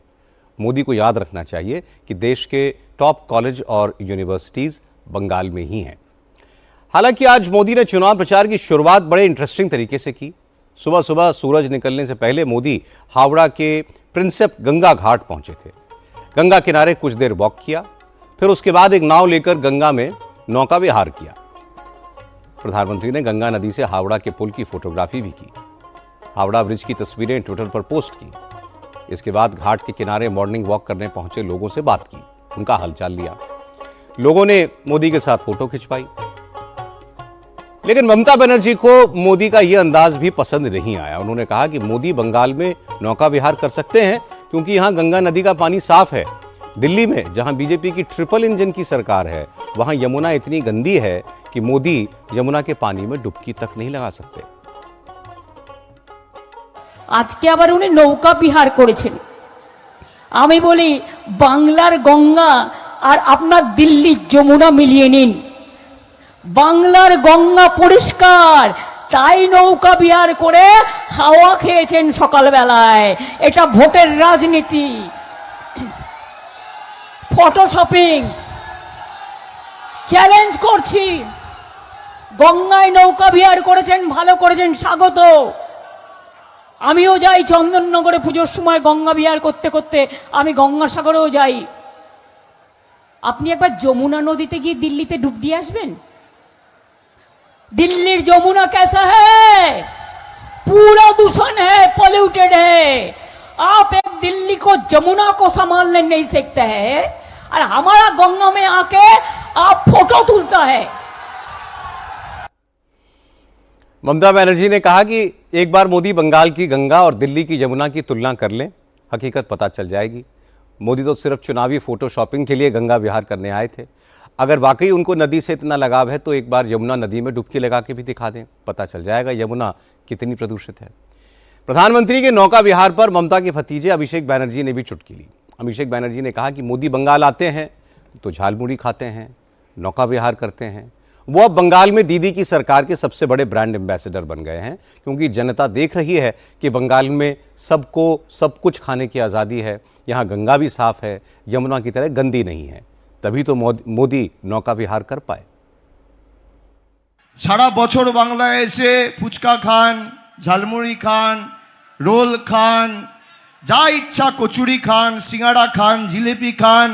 मोदी को याद रखना चाहिए कि देश के टॉप कॉलेज और यूनिवर्सिटीज बंगाल में ही हैं। हालांकि आज मोदी ने चुनाव प्रचार की शुरुआत बड़े इंटरेस्टिंग तरीके से की। सुबह सुबह सूरज निकलने से पहले मोदी हावड़ा के प्रिंसेप गंगा घाट पहुंचे थे। गंगा किनारे कुछ देर वॉक किया, फिर उसके बाद एक नाव लेकर गंगा में नौका विहार किया। प्रधानमंत्री ने गंगा नदी से हावड़ा के पुल की फोटोग्राफी भी की। हावड़ा ब्रिज की तस्वीरें ट्विटर पर पोस्ट की। इसके बाद घाट के किनारे मॉर्निंग वॉक करने पहुंचे लोगों से बात की, उनका हालचाल लिया। लोगों ने मोदी के साथ फोटो खिंचवाई। लेकिन ममता बनर्जी को मोदी का यह अंदाज भी पसंद नहीं आया। उन्होंने कहा कि मोदी बंगाल में नौका विहार कर सकते हैं क्योंकि यहां गंगा नदी का पानी साफ है। दिल्ली में जहां बीजेपी की ट्रिपल इंजन की सरकार है, वहां यमुना इतनी गंदी है कि मोदी यमुना के पानी में डुबकी तक नहीं लगा सकते। আজকে আবার উনি নৌকা বিহার করেছেন। আমি বলি বাংলার গঙ্গা আর আপনার দিল্লির যমুনা মিলিয়ে নিন। বাংলার গঙ্গা পরিষ্কার, তাই নৌকা বিহার করে হাওয়া খেয়েছেন সকালবেলায়। এটা ভোটের রাজনীতি, ফটোশপিং। চ্যালেঞ্জ করছি, গঙ্গায় নৌকা বিহার করেছেন, ভালো করেছেন, স্বাগত। আমিও যাই চন্দননগরে পুজোর সময় গঙ্গা বিহার করতে করতে, আমি গঙ্গাসাগরেও যাই। আপনি একবার যমুনা নদীতে গিয়ে দিল্লিতে ডুব দিয়ে আসবেন। दिल्ली जमुना कैसा है? पूरा दूषण है, पॉल्यूटेड है। आप एक दिल्ली को जमुना को संभालने नहीं सकते हैं और हमारा गंगा में आके आप फोटो तुलता है। ममता बनर्जी ने कहा कि एक बार मोदी बंगाल की गंगा और दिल्ली की यमुना की तुलना कर लें, हकीकत पता चल जाएगी। मोदी तो सिर्फ चुनावी फोटो शॉपिंग के लिए गंगा विहार करने आए थे। अगर वाकई उनको नदी से इतना लगाव है तो एक बार यमुना नदी में डुबकी लगा के भी दिखा दें, पता चल जाएगा यमुना कितनी प्रदूषित है। प्रधानमंत्री के नौका विहार पर ममता के भतीजे अभिषेक बनर्जी ने भी चुटकी ली। अभिषेक बनर्जी ने कहा कि मोदी बंगाल आते हैं तो झालमुड़ी खाते हैं, नौका विहार करते हैं। वो अब बंगाल में दीदी की सरकार के सबसे बड़े ब्रांड एम्बेसडर बन गए हैं क्योंकि जनता देख रही है कि बंगाल में सबको सब कुछ खाने की आज़ादी है, यहाँ गंगा भी साफ है, यमुना की तरह गंदी नहीं है। तभी तो मोदी नौका विहार कर पाए। সারা বছর বাংলায় এসে ফুচকা খান, ঝালমুড়ি খান, রোল খান, যা ইচ্ছা কচুরি খান, সিঙ্গাড়া খান, জিলিপি খান,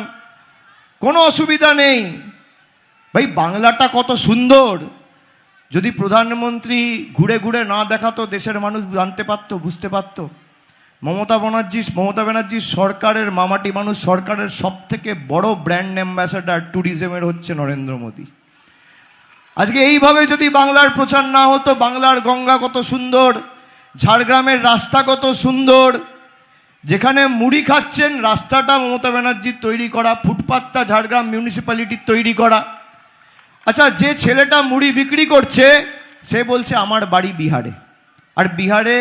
কোনো অসুবিধা নেই। ভাই বাংলাটা কত সুন্দর। যদি প্রধানমন্ত্রী ঘুরে ঘুরে না দেখাতো, দেশের মানুষ জানতে পারতো, বুঝতে পারতো। মমতা ব্যানার্জি সরকারের মামাটি মানুষ, সরকারের সব থেকে বড় ব্র্যান্ড অ্যাম্বাসেডার ট্যুরিজমের হচ্ছে নরেন্দ্র মোদী। আজকে এইভাবে যদি বাংলার প্রচার না হতো, বাংলার গঙ্গা কত সুন্দর, ঝাড়গ্রামের রাস্তা কত সুন্দর, যেখানে মুড়ি খাচ্ছেন রাস্তাটা মমতা ব্যানার্জির তৈরি করা, ফুটপাতটা ঝাড়গ্রাম মিউনিসিপ্যালিটির তৈরি করা। আচ্ছা, যে ছেলেটা মুড়ি বিক্রি করছে সে বলছে আমার বাড়ি বিহারে, আর বিহারে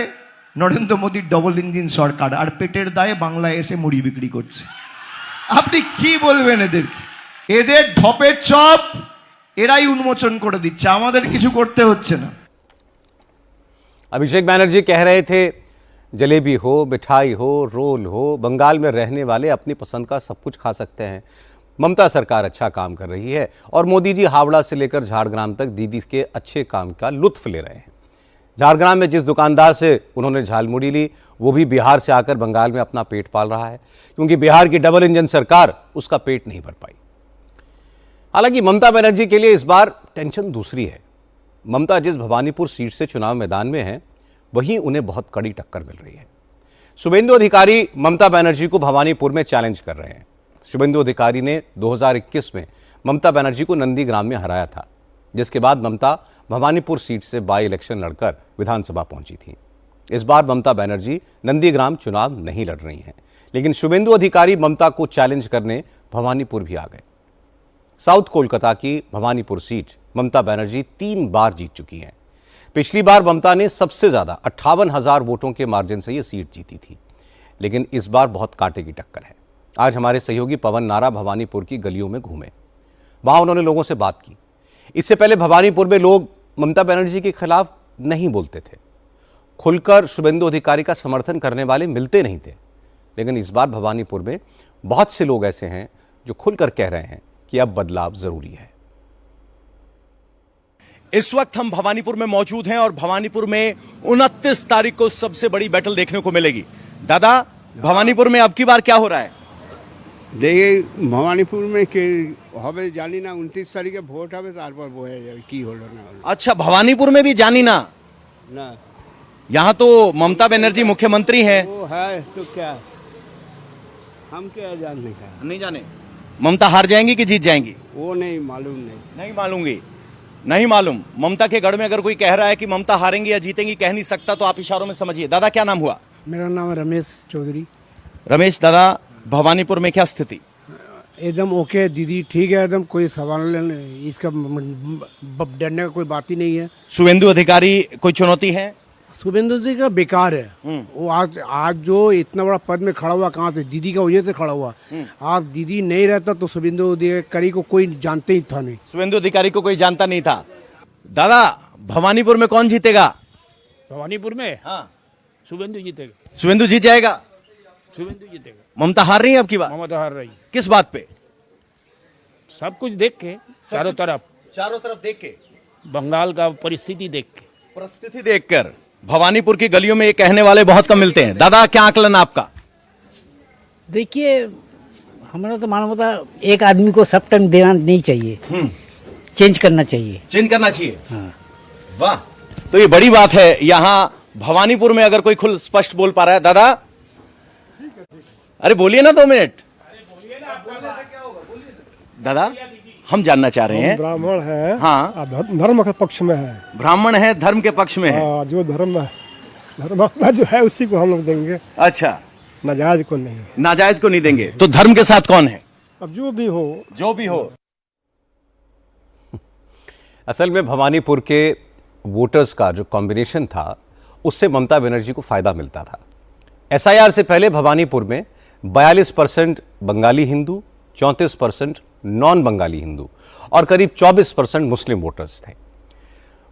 নরেন্দ্র মোদীর ডবল ইঞ্জিন সরকার, আর পেটের দায়ে বাংলায় এসে মুড়ি বিক্রি করছে। আপনি কি বলবেন এদেরকে? এদের ঢপের চপ এরাই উন্মোচন করে দিচ্ছে, আমাদের কিছু করতে হচ্ছে না। अभिषेक बनर्जी कह रहे थे जलेबी हो, मिठाई हो, रोल हो, बंगाल में रहने वाले अपनी पसंद का सब कुछ खा सकते हैं। ममता सरकार अच्छा काम कर रही है और मोदी जी हावड़ा से लेकर झाड़ग्राम तक दीदी के अच्छे काम का लुत्फ ले रहे हैं। झारग्राम में जिस दुकानदार से उन्होंने झालमुड़ी ली वो भी बिहार से आकर बंगाल में अपना पेट पाल रहा है, क्योंकि बिहार की डबल इंजन सरकार उसका पेट नहीं भर पाई। हालांकि ममता बनर्जी के लिए इस बार टेंशन दूसरी है। ममता जिस भवानीपुर सीट से चुनाव मैदान में हैं, वहीं उन्हें बहुत कड़ी टक्कर मिल रही है। शुभेंदु अधिकारी ममता बनर्जी को भवानीपुर में चैलेंज कर रहे हैं। शुभेंदु अधिकारी ने 2021 में ममता बनर्जी को नंदीग्राम में हराया था, जिसके बाद ममता भवानीपुर सीट से बाई इलेक्शन लड़कर विधानसभा पहुंची थी। इस बार ममता बनर्जी नंदीग्राम चुनाव नहीं लड़ रही हैं, लेकिन शुभेंदु अधिकारी ममता को चैलेंज करने भवानीपुर भी आ गए। साउथ कोलकाता की भवानीपुर सीट ममता बनर्जी 3 बार जीत चुकी हैं। पिछली बार ममता ने सबसे ज्यादा 58,000 वोटों के मार्जिन से यह सीट जीती थी, लेकिन इस बार बहुत कांटे की टक्कर है। आज हमारे सहयोगी पवन नारा भवानीपुर की गलियों में घूमे, वहां उन्होंने लोगों से बात की। इससे पहले भवानीपुर में लोग ममता बनर्जी के खिलाफ नहीं बोलते थे, खुलकर शुभेंदु अधिकारी का समर्थन करने वाले मिलते नहीं थे, लेकिन इस बार भवानीपुर में बहुत से लोग ऐसे हैं जो खुलकर कह रहे हैं कि अब बदलाव जरूरी है। इस वक्त हम भवानीपुर में मौजूद हैं और भवानीपुर में 29 तारीख को सबसे बड़ी बैटल देखने को मिलेगी। दादा, भवानीपुर में अब की बार क्या हो रहा है? देखिए भवानीपुर में के হবে জানি না 29 তারিখে ভোট হবে, তারপর বোঝা যাবে কি হলো না হলো। अच्छा, भवानीपुर में भी जानी ना? ना, यहाँ तो ममता बनर्जी मुख्यमंत्री हैं। वो है तो क्या, हम क्या जानने का, नहीं जाने ममता हार जाएंगी कि जीत जाएंगी? वो नहीं मालूम, नहीं मालूंगी, नहीं मालूम। ममता के गढ़ में अगर कोई कह रहा है कि ममता हारेंगी या जीतेंगी कह नहीं सकता, तो आप इशारों में समझिए। दादा, क्या नाम हुआ? मेरा नाम है रमेश चौधरी। रमेश दादा, भवानीपुर में क्या स्थिति? एकदम ओके दीदी, ठीक है, एकदम कोई सवाल नहीं, इसका डरने का कोई बात ही नहीं है। शुभेंदु अधिकारी कोई चुनौती है? शुभेंदु जी का बेकार है। वो आज जो इतना बड़ा पद में खड़ा हुआ, कहाँ से? दीदी का वजह से खड़ा हुआ। आज दीदी नहीं रहता तो शुभेंदु अधिकारी को कोई जानते ही था नहीं। शुभेंदु अधिकारी को कोई जानता नहीं था। दादा, भवानीपुर में कौन जीतेगा? भवानीपुर में हाँ, शुभेंदु जीतेगा। शुभेंदु जीत जाएगा। शुभेंदु जीतेगा। ममता हार रही है अब की बार? ममता हार रही। किस बात पे? सब कुछ देख के, चारों तरफ देख के, बंगाल का परिस्थिति देख के, परिस्थिति देखकर। भवानीपुर की गलियों में ये कहने वाले बहुत कम मिलते हैं। दादा, क्या आकलन आपका? देखिए, हमारा तो मालूम होता एक आदमी को सब टाइम देना नहीं चाहिए, चेंज करना चाहिए। चेंज करना चाहिए। हाँ। वाह, तो ये बड़ी बात है। यहाँ भवानीपुर में अगर कोई खुल स्पष्ट बोल पा रहा है। दादा, अरे बोलिए ना 2 मिनट। दादा, हम जानना चाह रहे हैं। ब्राह्मण है, हाँ, धर्म के पक्ष में है। ब्राह्मण है, धर्म के पक्ष में है। जो धर्म अपना जो है उसी को हम लोग देंगे। अच्छा, नाजायज को नहीं, नाजायज को नहीं देंगे। तो धर्म के साथ कौन है? अब जो भी हो। असल में भवानीपुर के वोटर्स का जो कॉम्बिनेशन था, उससे ममता बनर्जी को फायदा मिलता था। एसआईआर से पहले भवानीपुर में 42% बंगाली हिंदू, 34% नॉन बंगाली हिंदू और करीब 24% मुस्लिम वोटर्स थे।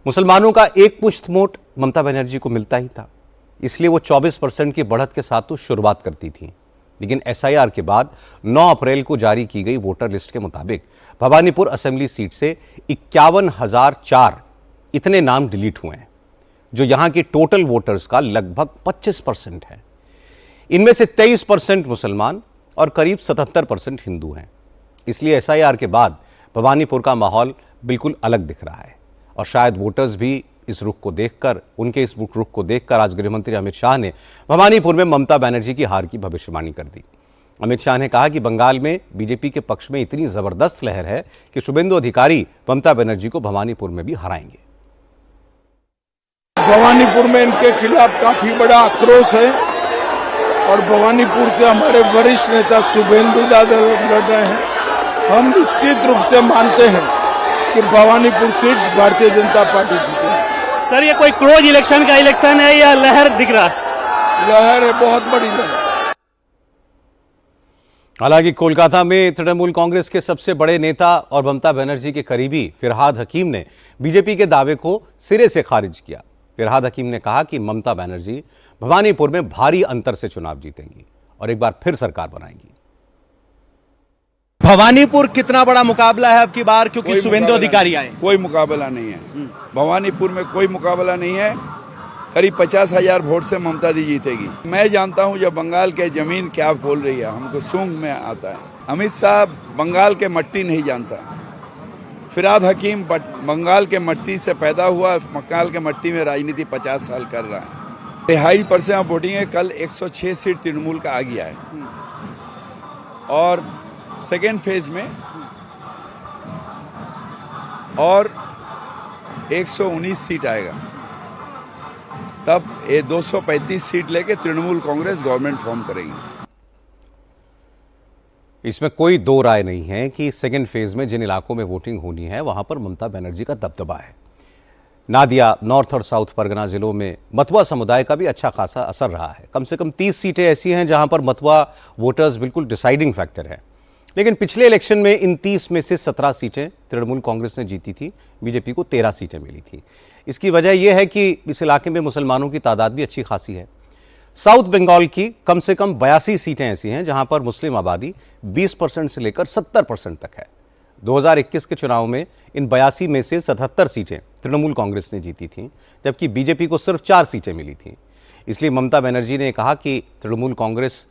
मुसलमानों का एक मुश्त वोट ममता बनर्जी को मिलता ही था, इसलिए वो 24% की बढ़त के साथ तो शुरुआत करती थी। लेकिन एसआईआर के बाद 9 अप्रैल को जारी की गई वोटर लिस्ट के मुताबिक भवानीपुर असेंबली सीट से 51,004 इतने नाम डिलीट हुए हैं, जो यहां के टोटल वोटर्स का लगभग 25% है। इनमें से 23% मुसलमान और करीब 77% हिंदू हैं। इसलिए एसआईआर के बाद भवानीपुर का माहौल बिल्कुल अलग दिख रहा है और शायद वोटर्स भी इस रुख को देखकर आज गृह मंत्री अमित शाह ने भवानीपुर में ममता बनर्जी की हार की भविष्यवाणी कर दी। अमित शाह ने कहा कि बंगाल में बीजेपी के पक्ष में इतनी जबरदस्त लहर है कि शुभेंदु अधिकारी ममता बनर्जी को भवानीपुर में भी हराएंगे। भवानीपुर में इनके खिलाफ काफी बड़ा आक्रोश है और भवानीपुर से हमारे वरिष्ठ नेता शुभेंदु दादा लड़ रहे हैं। हम निश्चित रूप से मानते हैं कि भवानीपुर सीट भारतीय जनता पार्टी जीतेगी। सर, ये कोई क्लोज इलेक्शन का इलेक्शन है या लहर दिख रहा है? लहर है, बहुत बड़ी लहर। हालांकि कोलकाता में तृणमूल कांग्रेस के सबसे बड़े नेता और ममता बनर्जी के करीबी फिरहाद हकीम ने बीजेपी के दावे को सिरे से खारिज किया। फिरहाद हकीम ने कहा कि ममता बनर्जी भवानीपुर में भारी अंतर से चुनाव जीतेंगी और एक बार फिर सरकार बनाएंगी। भवानीपुर कितना बड़ा मुकाबला है अब की बार, क्योंकि शुभेंदु अधिकारी आए? कोई मुकाबला नहीं है भवानीपुर में, कोई मुकाबला नहीं है। करीब 50,000 वोट से ममता दी जीतेगी। मैं जानता हूं जब बंगाल के जमीन क्या बोल रही है, हमको सूंघ में आता है। अमित शाह बंगाल के मट्टी नहीं जानता। फिराद हकीम बंगाल के मट्टी से पैदा हुआ, बंगाल के मट्टी में राजनीति 50 साल कर रहा है। 2.5% वोटिंग है। कल 106 सीट तृणमूल का आ गया है और सेकेंड फेज में और 119 सीट आएगा, तब ये 235 सीट लेके तृणमूल कांग्रेस गवर्नमेंट फॉर्म करेगी। इसमें कोई दो राय नहीं है कि सेकेंड फेज में जिन इलाकों में वोटिंग होनी है वहां पर ममता बनर्जी का दबदबा है। नादिया, नॉर्थ और साउथ परगना जिलों में मतुआ समुदाय का भी अच्छा खासा असर रहा है। कम से कम 30 सीटें ऐसी हैं जहां पर मतुआ वोटर्स बिल्कुल डिसाइडिंग फैक्टर है। लेकिन पिछले इलेक्शन में इन 30 में से 17 सीटें तृणमूल कांग्रेस ने जीती थी, बीजेपी को 13 सीटें मिली थी। इसकी वजह यह है कि इस इलाके में मुसलमानों की तादाद भी अच्छी खासी है। साउथ बंगाल की कम से कम 82 सीटें ऐसी हैं जहां पर मुस्लिम आबादी 20% से लेकर 70% तक है। 2021 के चुनाव में इन 82 में से 77 सीटें तृणमूल कांग्रेस ने जीती थीं, जबकि बीजेपी को सिर्फ 4 सीटें मिली थीं। इसलिए ममता बनर्जी ने कहा कि तृणमूल कांग्रेस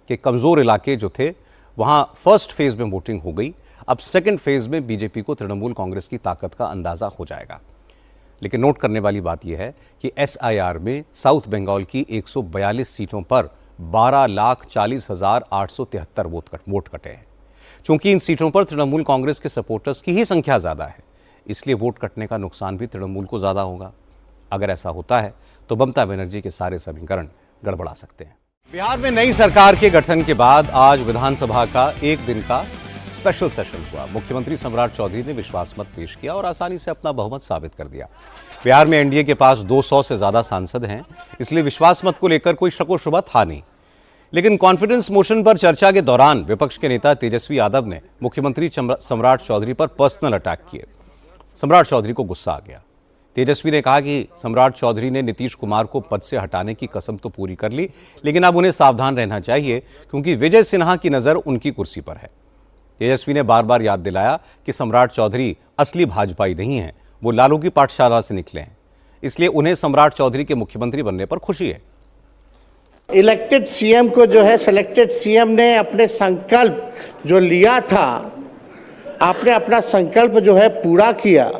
के कमजोर इलाके जो थे वहां फर्स्ट फेज में वोटिंग हो गई, अब सेकंड फेज में बीजेपी को तृणमूल कांग्रेस की ताकत का अंदाजा हो जाएगा। लेकिन नोट करने वाली बात यह है कि एसआईआर में साउथ बंगाल की 142 सीटों पर 12,40,873 वोट कटे हैं। चूंकि इन सीटों पर तृणमूल कांग्रेस के सपोर्टर्स की ही संख्या ज्यादा है, इसलिए वोट कटने का नुकसान भी तृणमूल को ज्यादा होगा। अगर ऐसा होता है तो ममता बनर्जी के सारे समीकरण गड़बड़ा सकते हैं। बिहार में नई सरकार के गठन के बाद आज विधानसभा का एक दिन का स्पेशल सेशन हुआ। मुख्यमंत्री सम्राट चौधरी ने विश्वास मत पेश किया और आसानी से अपना बहुमत साबित कर दिया। बिहार में एनडीए के पास 200 से ज्यादा सांसद हैं, इसलिए विश्वास मत को लेकर कोई शक व शुबा था नहीं। लेकिन कॉन्फिडेंस मोशन पर चर्चा के दौरान विपक्ष के नेता तेजस्वी यादव ने मुख्यमंत्री सम्राट चौधरी पर पर्सनल अटैक किए। सम्राट चौधरी को गुस्सा आ गया। तेजस्वी ने कहा कि सम्राट चौधरी ने नीतीश कुमार को पद से हटाने की कसम तो पूरी कर ली, लेकिन अब उन्हें सावधान रहना चाहिए क्योंकि विजय सिन्हा की नजर उनकी कुर्सी पर है। तेजस्वी ने बार बार याद दिलाया कि सम्राट चौधरी असली भाजपाई नहीं है, वो लालू की पाठशाला से निकले हैं, इसलिए उन्हें सम्राट चौधरी के मुख्यमंत्री बनने पर खुशी है। इलेक्टेड सीएम को जो है सिलेक्टेड सीएम ने अपने संकल्प जो लिया था, आपने अपना संकल्प जो है पूरा किया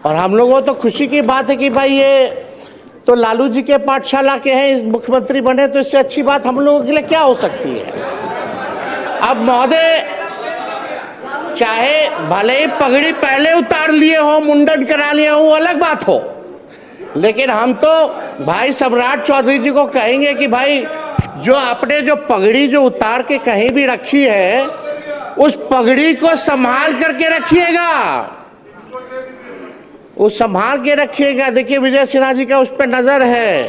और हम लोगों को तो खुशी की बात है कि भाई ये तो लालू जी के पाठशाला के हैं, मुख्यमंत्री बने, तो इससे अच्छी बात हम लोगों के लिए क्या हो सकती है। अब महोदय चाहे भले ही पगड़ी पहले उतार लिए हो, मुंडन करा लिए हो, अलग बात हो, लेकिन हम तो भाई सम्राट चौधरी जी को कहेंगे कि भाई जो आपने जो पगड़ी जो उतार के कहीं भी रखी है, उस पगड़ी को संभाल करके रखिएगा, वो संभाल के रखिएगा। देखिए विजय सिन्हा जी का उस पर नजर है,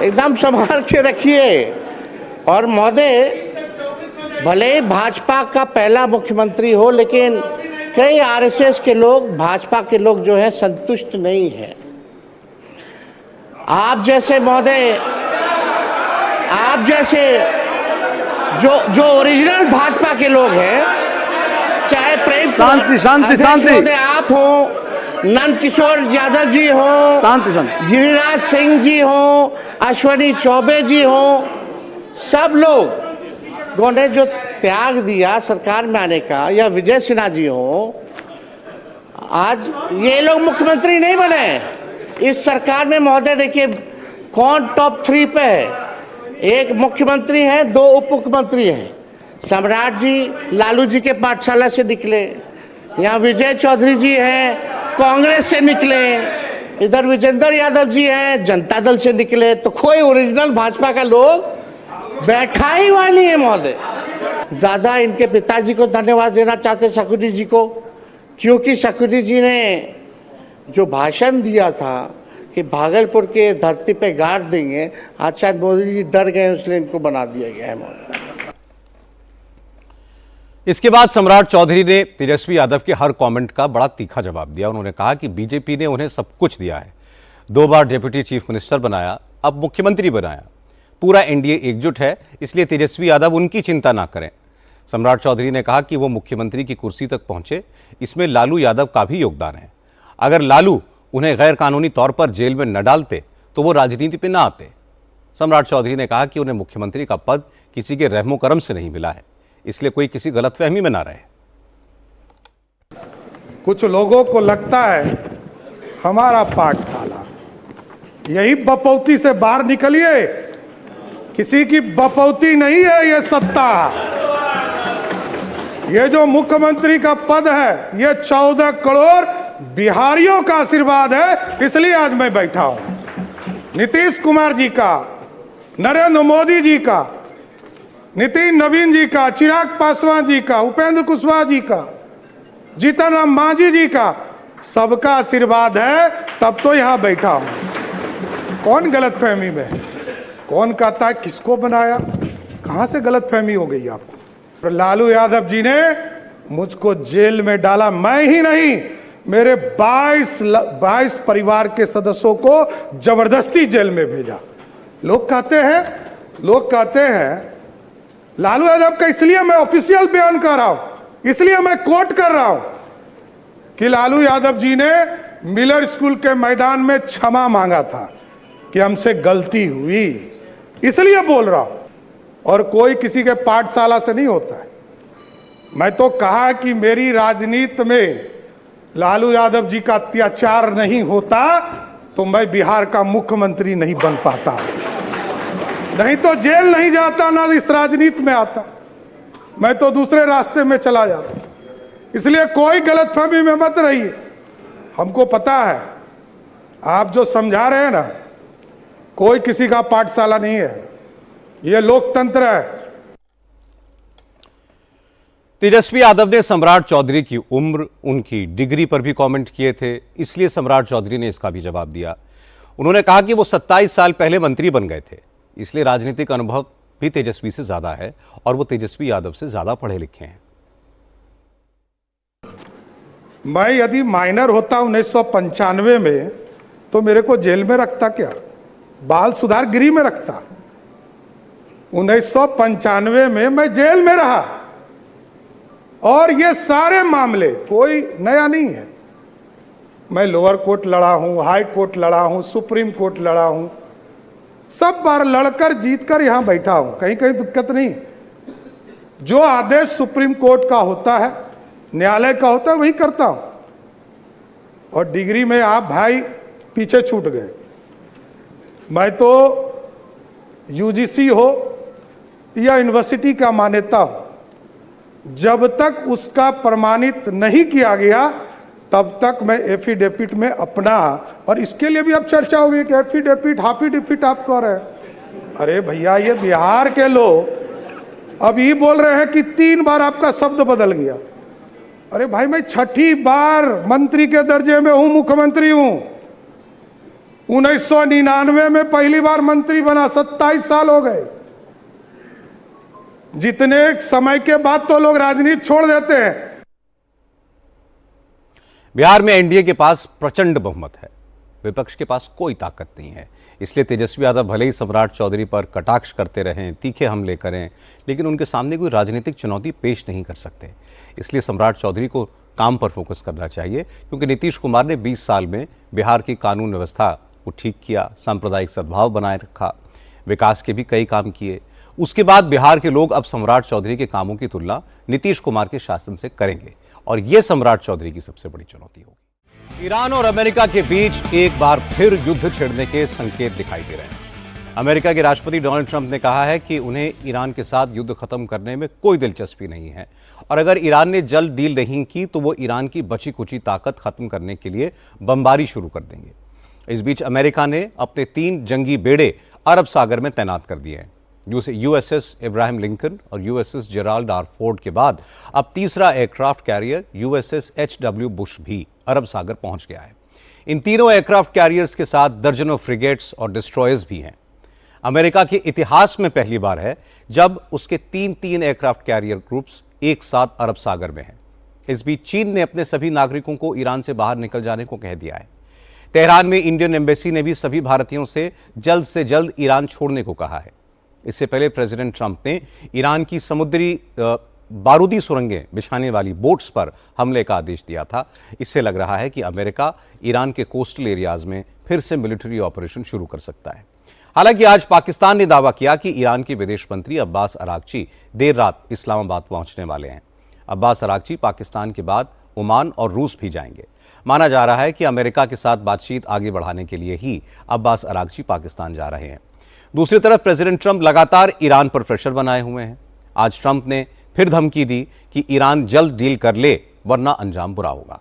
एकदम संभाल के रखिए। और महोदय भले ही भाजपा का पहला मुख्यमंत्री हो, लेकिन कई आरएसएस के लोग, भाजपा के लोग जो है संतुष्ट नहीं है। आप जैसे महोदय, आप जैसे जो ओरिजिनल भाजपा के लोग हैं, चाहे प्रेम शांति आप हो, नंद किशोर यादव जी हो, गिरिराज सिंह जी हो, अश्वनी चौबे जी हो, सब लोग ने जो त्याग दिया सरकार में आने का, या विजय सिन्हा जी हो, आज ये लोग मुख्यमंत्री नहीं बने इस सरकार में। महोदय देखिए कौन टॉप 3 पे है, एक मुख्यमंत्री है, 2 उप मुख्यमंत्री हैं। सम्राट जी लालू जी के पाठशाला से निकले, यहाँ विजय चौधरी जी हैं कांग्रेस से निकले, इधर विजेंद्र यादव जी हैं जनता दल से निकले, तो कोई ओरिजिनल भाजपा का लोग बैठा ही वाली है। महोदय ज्यादा इनके पिताजी को धन्यवाद देना चाहते शकुनी जी को, क्योंकि शकुनी जी ने जो भाषण दिया था कि भागलपुर के धरती पे गाड़ देंगे, आज शायद मोदी जी डर गए इसलिए इनको बना दिया गया है। महोदय इसके बाद सम्राट चौधरी ने तेजस्वी यादव के हर कमेंट का बड़ा तीखा जवाब दिया। उन्होंने कहा कि बीजेपी ने उन्हें सब कुछ दिया है, 2 बार डिप्टी चीफ मिनिस्टर बनाया, अब मुख्यमंत्री बनाया, पूरा एनडीए एकजुट है, इसलिए तेजस्वी यादव उनकी चिंता ना करें। सम्राट चौधरी ने कहा कि वो मुख्यमंत्री की कुर्सी तक पहुंचे, इसमें लालू यादव का भी योगदान है। अगर लालू उन्हें गैर कानूनी तौर पर जेल में न डालते तो वो राजनीति पे न आते। सम्राट चौधरी ने कहा कि उन्हें मुख्यमंत्री का पद किसी के रहमो करम से नहीं मिला है, इसलिए कोई किसी गलतफहमी में ना रहे। कुछ लोगों को लगता है हमारा पाठशाला, यही बपौती से बाहर निकलिए, किसी की बपौती नहीं है ये सत्ता। ये जो मुख्यमंत्री का पद है ये 14 करोड़ बिहारियों का आशीर्वाद है, इसलिए आज मैं बैठा हूं। नीतीश कुमार जी का, नरेंद्र मोदी जी का, नितिन नवीन जी का, चिराग पासवान जी का, उपेंद्र कुशवाहा जी का, जीतन राम मांझी जी का, सबका आशीर्वाद है, तब तो यहां बैठा हूं। कौन गलतफहमी में है? कौन कहता है किसको बनाया? कहां से गलतफहमी हो गई आपको? लालू यादव जी ने मुझको जेल में डाला, मैं ही नहीं, मेरे 22 परिवार के सदस्यों को जबरदस्ती जेल में भेजा। लोग कहते हैं लालू यादव का, इसलिए मैं ऑफिशियल बयान कर रहा हूं, इसलिए मैं कोट कर रहा हूं कि लालू यादव जी ने मिलर स्कूल के मैदान में क्षमा मांगा था कि हमसे गलती हुई, इसलिए बोल रहा हूं। और कोई किसी के पाठशाला से नहीं होता है। मैं तो कहा कि मेरी राजनीति में लालू यादव जी का अत्याचार नहीं होता तो मैं बिहार का मुख्यमंत्री नहीं बन पाता, नहीं तो जेल नहीं जाता, ना इस राजनीति में आता, मैं तो दूसरे रास्ते में चला जाता। इसलिए कोई गलतफहमी में मत रहिए। हमको पता है आप जो समझा रहे हैं ना, कोई किसी का पाठशाला नहीं है, ये लोकतंत्र है। तेजस्वी यादव ने सम्राट चौधरी की उम्र, उनकी डिग्री पर भी कमेंट किए थे, इसलिए सम्राट चौधरी ने इसका भी जवाब दिया। उन्होंने कहा कि वो 27 साल पहले मंत्री बन गए थे, इसलिए राजनीतिक अनुभव भी तेजस्वी से ज्यादा है और वो तेजस्वी यादव से ज्यादा पढ़े लिखे हैं। मैं यदि माइनर होता 1995 में तो मेरे को जेल में रखता क्या? बाल सुधार गृह में रखता। 1995 में मैं जेल में रहा और ये सारे मामले कोई नया नहीं है। मैं लोअर कोर्ट लड़ा हूं, हाई कोर्ट लड़ा हूं, सुप्रीम कोर्ट लड़ा हूं, सब बार लड़कर जीतकर यहां बैठा हूं, कहीं कहीं दिक्कत नहीं। जो आदेश सुप्रीम कोर्ट का होता है, न्यायालय का होता है, वही करता हूं। और डिग्री में आप भाई पीछे छूट गए। मैं तो यूजीसी हो या यूनिवर्सिटी का मान्यता हो, जब तक उसका प्रमाणित नहीं किया गया तब तक मैं एफिडेविट में अपना, और इसके लिए भी अब चर्चा होगी कि एफिडेविट हाफिडेविट आप कह रहे हैं। अरे भैया, ये बिहार के लोग अब ये बोल रहे हैं कि 3 बार आपका शब्द बदल गया। अरे भाई, मैं 6ठी बार मंत्री के दर्जे में हूं, मुख्यमंत्री हूं। 1999 में पहली बार मंत्री बना, 27 साल हो गए। जितने समय के बाद तो लोग राजनीति छोड़ देते हैं। बिहार में एनडीए के पास प्रचंड बहुमत है, विपक्ष के पास कोई ताकत नहीं है, इसलिए तेजस्वी यादव भले ही सम्राट चौधरी पर कटाक्ष करते रहें, तीखे हमले करें, लेकिन उनके सामने कोई राजनीतिक चुनौती पेश नहीं कर सकते। इसलिए सम्राट चौधरी को काम पर फोकस करना चाहिए, क्योंकि नीतीश कुमार ने 20 साल में बिहार की कानून व्यवस्था को ठीक किया, सांप्रदायिक सद्भाव बनाए रखा, विकास के भी कई काम किए। उसके बाद बिहार के लोग अब सम्राट चौधरी के कामों की तुलना नीतीश कुमार के शासन से करेंगे, और यह सम्राट चौधरी की सबसे बड़ी चुनौती होगी। ईरान और अमेरिका के बीच एक बार फिर युद्ध छिड़ने के संकेत दिखाई दे रहे हैं। अमेरिका के राष्ट्रपति डोनाल्ड ट्रंप ने कहा है कि उन्हें ईरान के साथ युद्ध खत्म करने में कोई दिलचस्पी नहीं है, और अगर ईरान ने जल्द डील नहीं की तो वो ईरान की बची कुची ताकत खत्म करने के लिए बमबारी शुरू कर देंगे। इस बीच अमेरिका ने अपने 3 जंगी बेड़े अरब सागर में तैनात कर दिए हैं। यूएसएस इब्राहिम लिंकन और यूएसएस जेराल्ड आर फोर्ड के बाद अब तीसरा aircraft carrier USS HW Bush भी अरब सागर पहुंच गया है। इन तीनों एयरक्राफ्ट कैरियर्स के साथ दर्जनों फ्रिगेट्स और डिस्ट्रॉयर्स भी हैं। अमेरिका के इतिहास में पहली बार है जब उसके 3 एयरक्राफ्ट कैरियर ग्रुप्स एक साथ अरब सागर में हैं। इस बीच चीन ने अपने सभी नागरिकों को ईरान से बाहर निकल जाने को कह दिया है। तेहरान में इंडियन एम्बेसी ने भी सभी भारतीयों से जल्द ईरान छोड़ने को कहा है। इससे पहले प्रेसिडेंट ट्रंप ने ईरान की समुद्री बारूदी सुरंगें बिछाने वाली बोट्स पर हमले का आदेश दिया था। इससे लग रहा है कि अमेरिका ईरान के कोस्टल एरियाज में फिर से मिलिट्री ऑपरेशन शुरू कर सकता है। हालांकि आज पाकिस्तान ने दावा किया कि ईरान के विदेश मंत्री अब्बास अरागची देर रात इस्लामाबाद पहुंचने वाले हैं। अब्बास अरागची पाकिस्तान के बाद ओमान और रूस भी जाएंगे। माना जा रहा है कि अमेरिका के साथ बातचीत आगे बढ़ाने के लिए ही अब्बास अरागची पाकिस्तान जा रहे हैं। दूसरी तरफ प्रेसिडेंट ट्रंप लगातार ईरान पर प्रेशर बनाए हुए हैं। आज ट्रंप ने फिर धमकी दी कि ईरान जल्द डील कर ले वरना अंजाम बुरा होगा।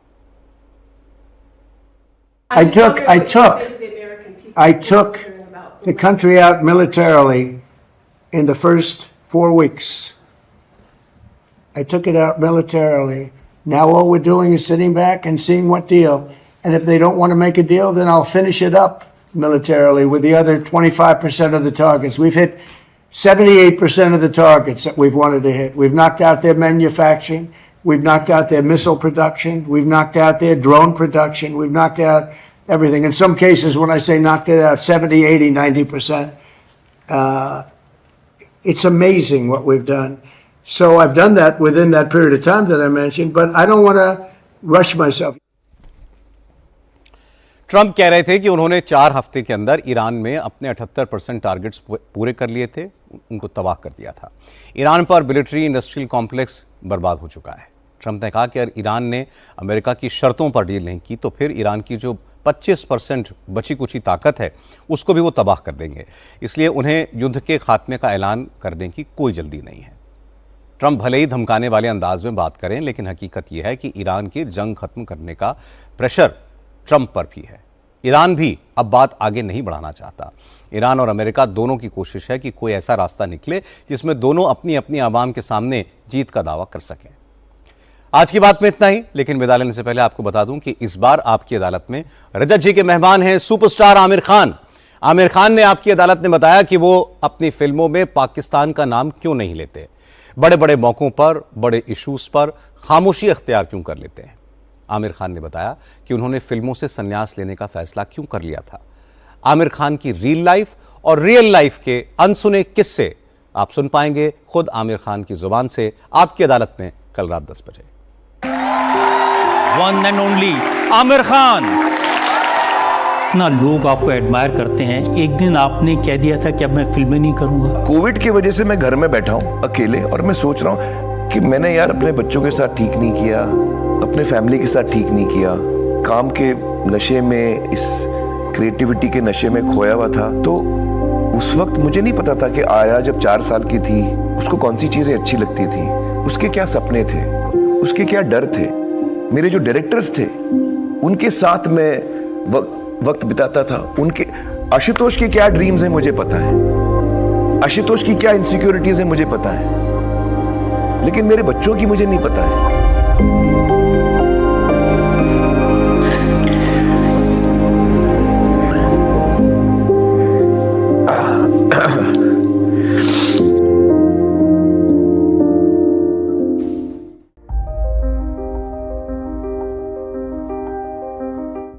I took the country out militarily in the first 4 weeks. I took it out militarily. Now all we're doing is sitting back and seeing what deal. And if they don't want to make a deal, then I'll finish it up militarily with the other 25% of the targets. We've hit 78% of the targets that we've wanted to hit. We've knocked out their manufacturing. We've knocked out their missile production. We've knocked out their drone production. We've knocked out everything. In some cases, when I say knocked it out, 70, 80, 90%. It's amazing what we've done. So I've done that within that period of time that I mentioned, but I don't want to rush myself. Trump कह रहे थे कि उन्होंने 4 हफ्ते के अंदर Iran में अपने 78% टारगेट्स पूरे कर लिए थे, उनको तबाह कर दिया था। ईरान पर मिलिट्री इंडस्ट्रियल कॉम्प्लेक्स बर्बाद हो चुका है। ट्रंप ने कहा कि अगर ईरान ने अमेरिका की शर्तों पर डील नहीं की तो फिर ईरान की जो 25% बची कुची ताकत है उसको भी वो तबाह कर देंगे। इसलिए उन्हें युद्ध के खात्मे का ऐलान करने की कोई जल्दी नहीं है। ट्रंप भले ही धमकाने वाले अंदाज में बात करें, लेकिन हकीकत यह है कि ईरान की जंग खत्म करने का प्रेशर ट्रंप पर भी है। ईरान भी अब बात आगे नहीं बढ़ाना चाहता। ईरान और अमेरिका दोनों की कोशिश है कि कोई ऐसा रास्ता निकले जिसमें दोनों अपनी अपनी आवाम के सामने जीत का दावा कर सकें। आज की बात में इतना ही, लेकिन विदा लेने से पहले आपको बता दूं कि इस बार आपकी अदालत में रजत जी के मेहमान हैं सुपरस्टार आमिर खान। आमिर खान ने आपकी अदालत में बताया कि वो अपनी फिल्मों में पाकिस्तान का नाम क्यों नहीं लेते, बड़े बड़े मौकों पर, बड़े इश्यूज पर खामोशी अख्तियार क्यों कर लेते हैं। आमिर खान ने बताया कि उन्होंने फिल्मों से संन्यास लेने का फैसला क्यों कर लिया था। आमिर खान की रियल लाइफ और रियल लाइफ के अनसुने किस्से आप सुन पाएंगे खुद आमिर खान की जुबान से आपकी अदालत में कल रात 10 बजे। One and only Aamir Khan. इतना लोग आपको एडमायर करते हैं, एक दिन आपने कह दिया था कि अब मैं फिल्में नहीं करूंगा। कोविड की वजह से मैं घर में बैठा हूं अकेले और मैं सोच रहा हूं कि मैंने यार अपने बच्चों के साथ ठीक नहीं किया, अपने फैमिली के साथ ठीक नहीं किया, काम के नशे में, इस क्रिएटिविटी के नशे में खोया हुआ था। तो उस वक्त मुझे नहीं पता था कि आया जब 4 साल की थी उसको कौन सी चीजें अच्छी लगती थी, उसके क्या सपने थे, उसके क्या डर थे। मेरे जो डायरेक्टर्स थे उनके साथ मैं वक्त बिताता था। उनके आशुतोष की क्या ड्रीम्स हैं मुझे पता है, आशुतोष की क्या इनसिक्योरिटीज हैं मुझे पता है, लेकिन मेरे बच्चों की मुझे नहीं पता है।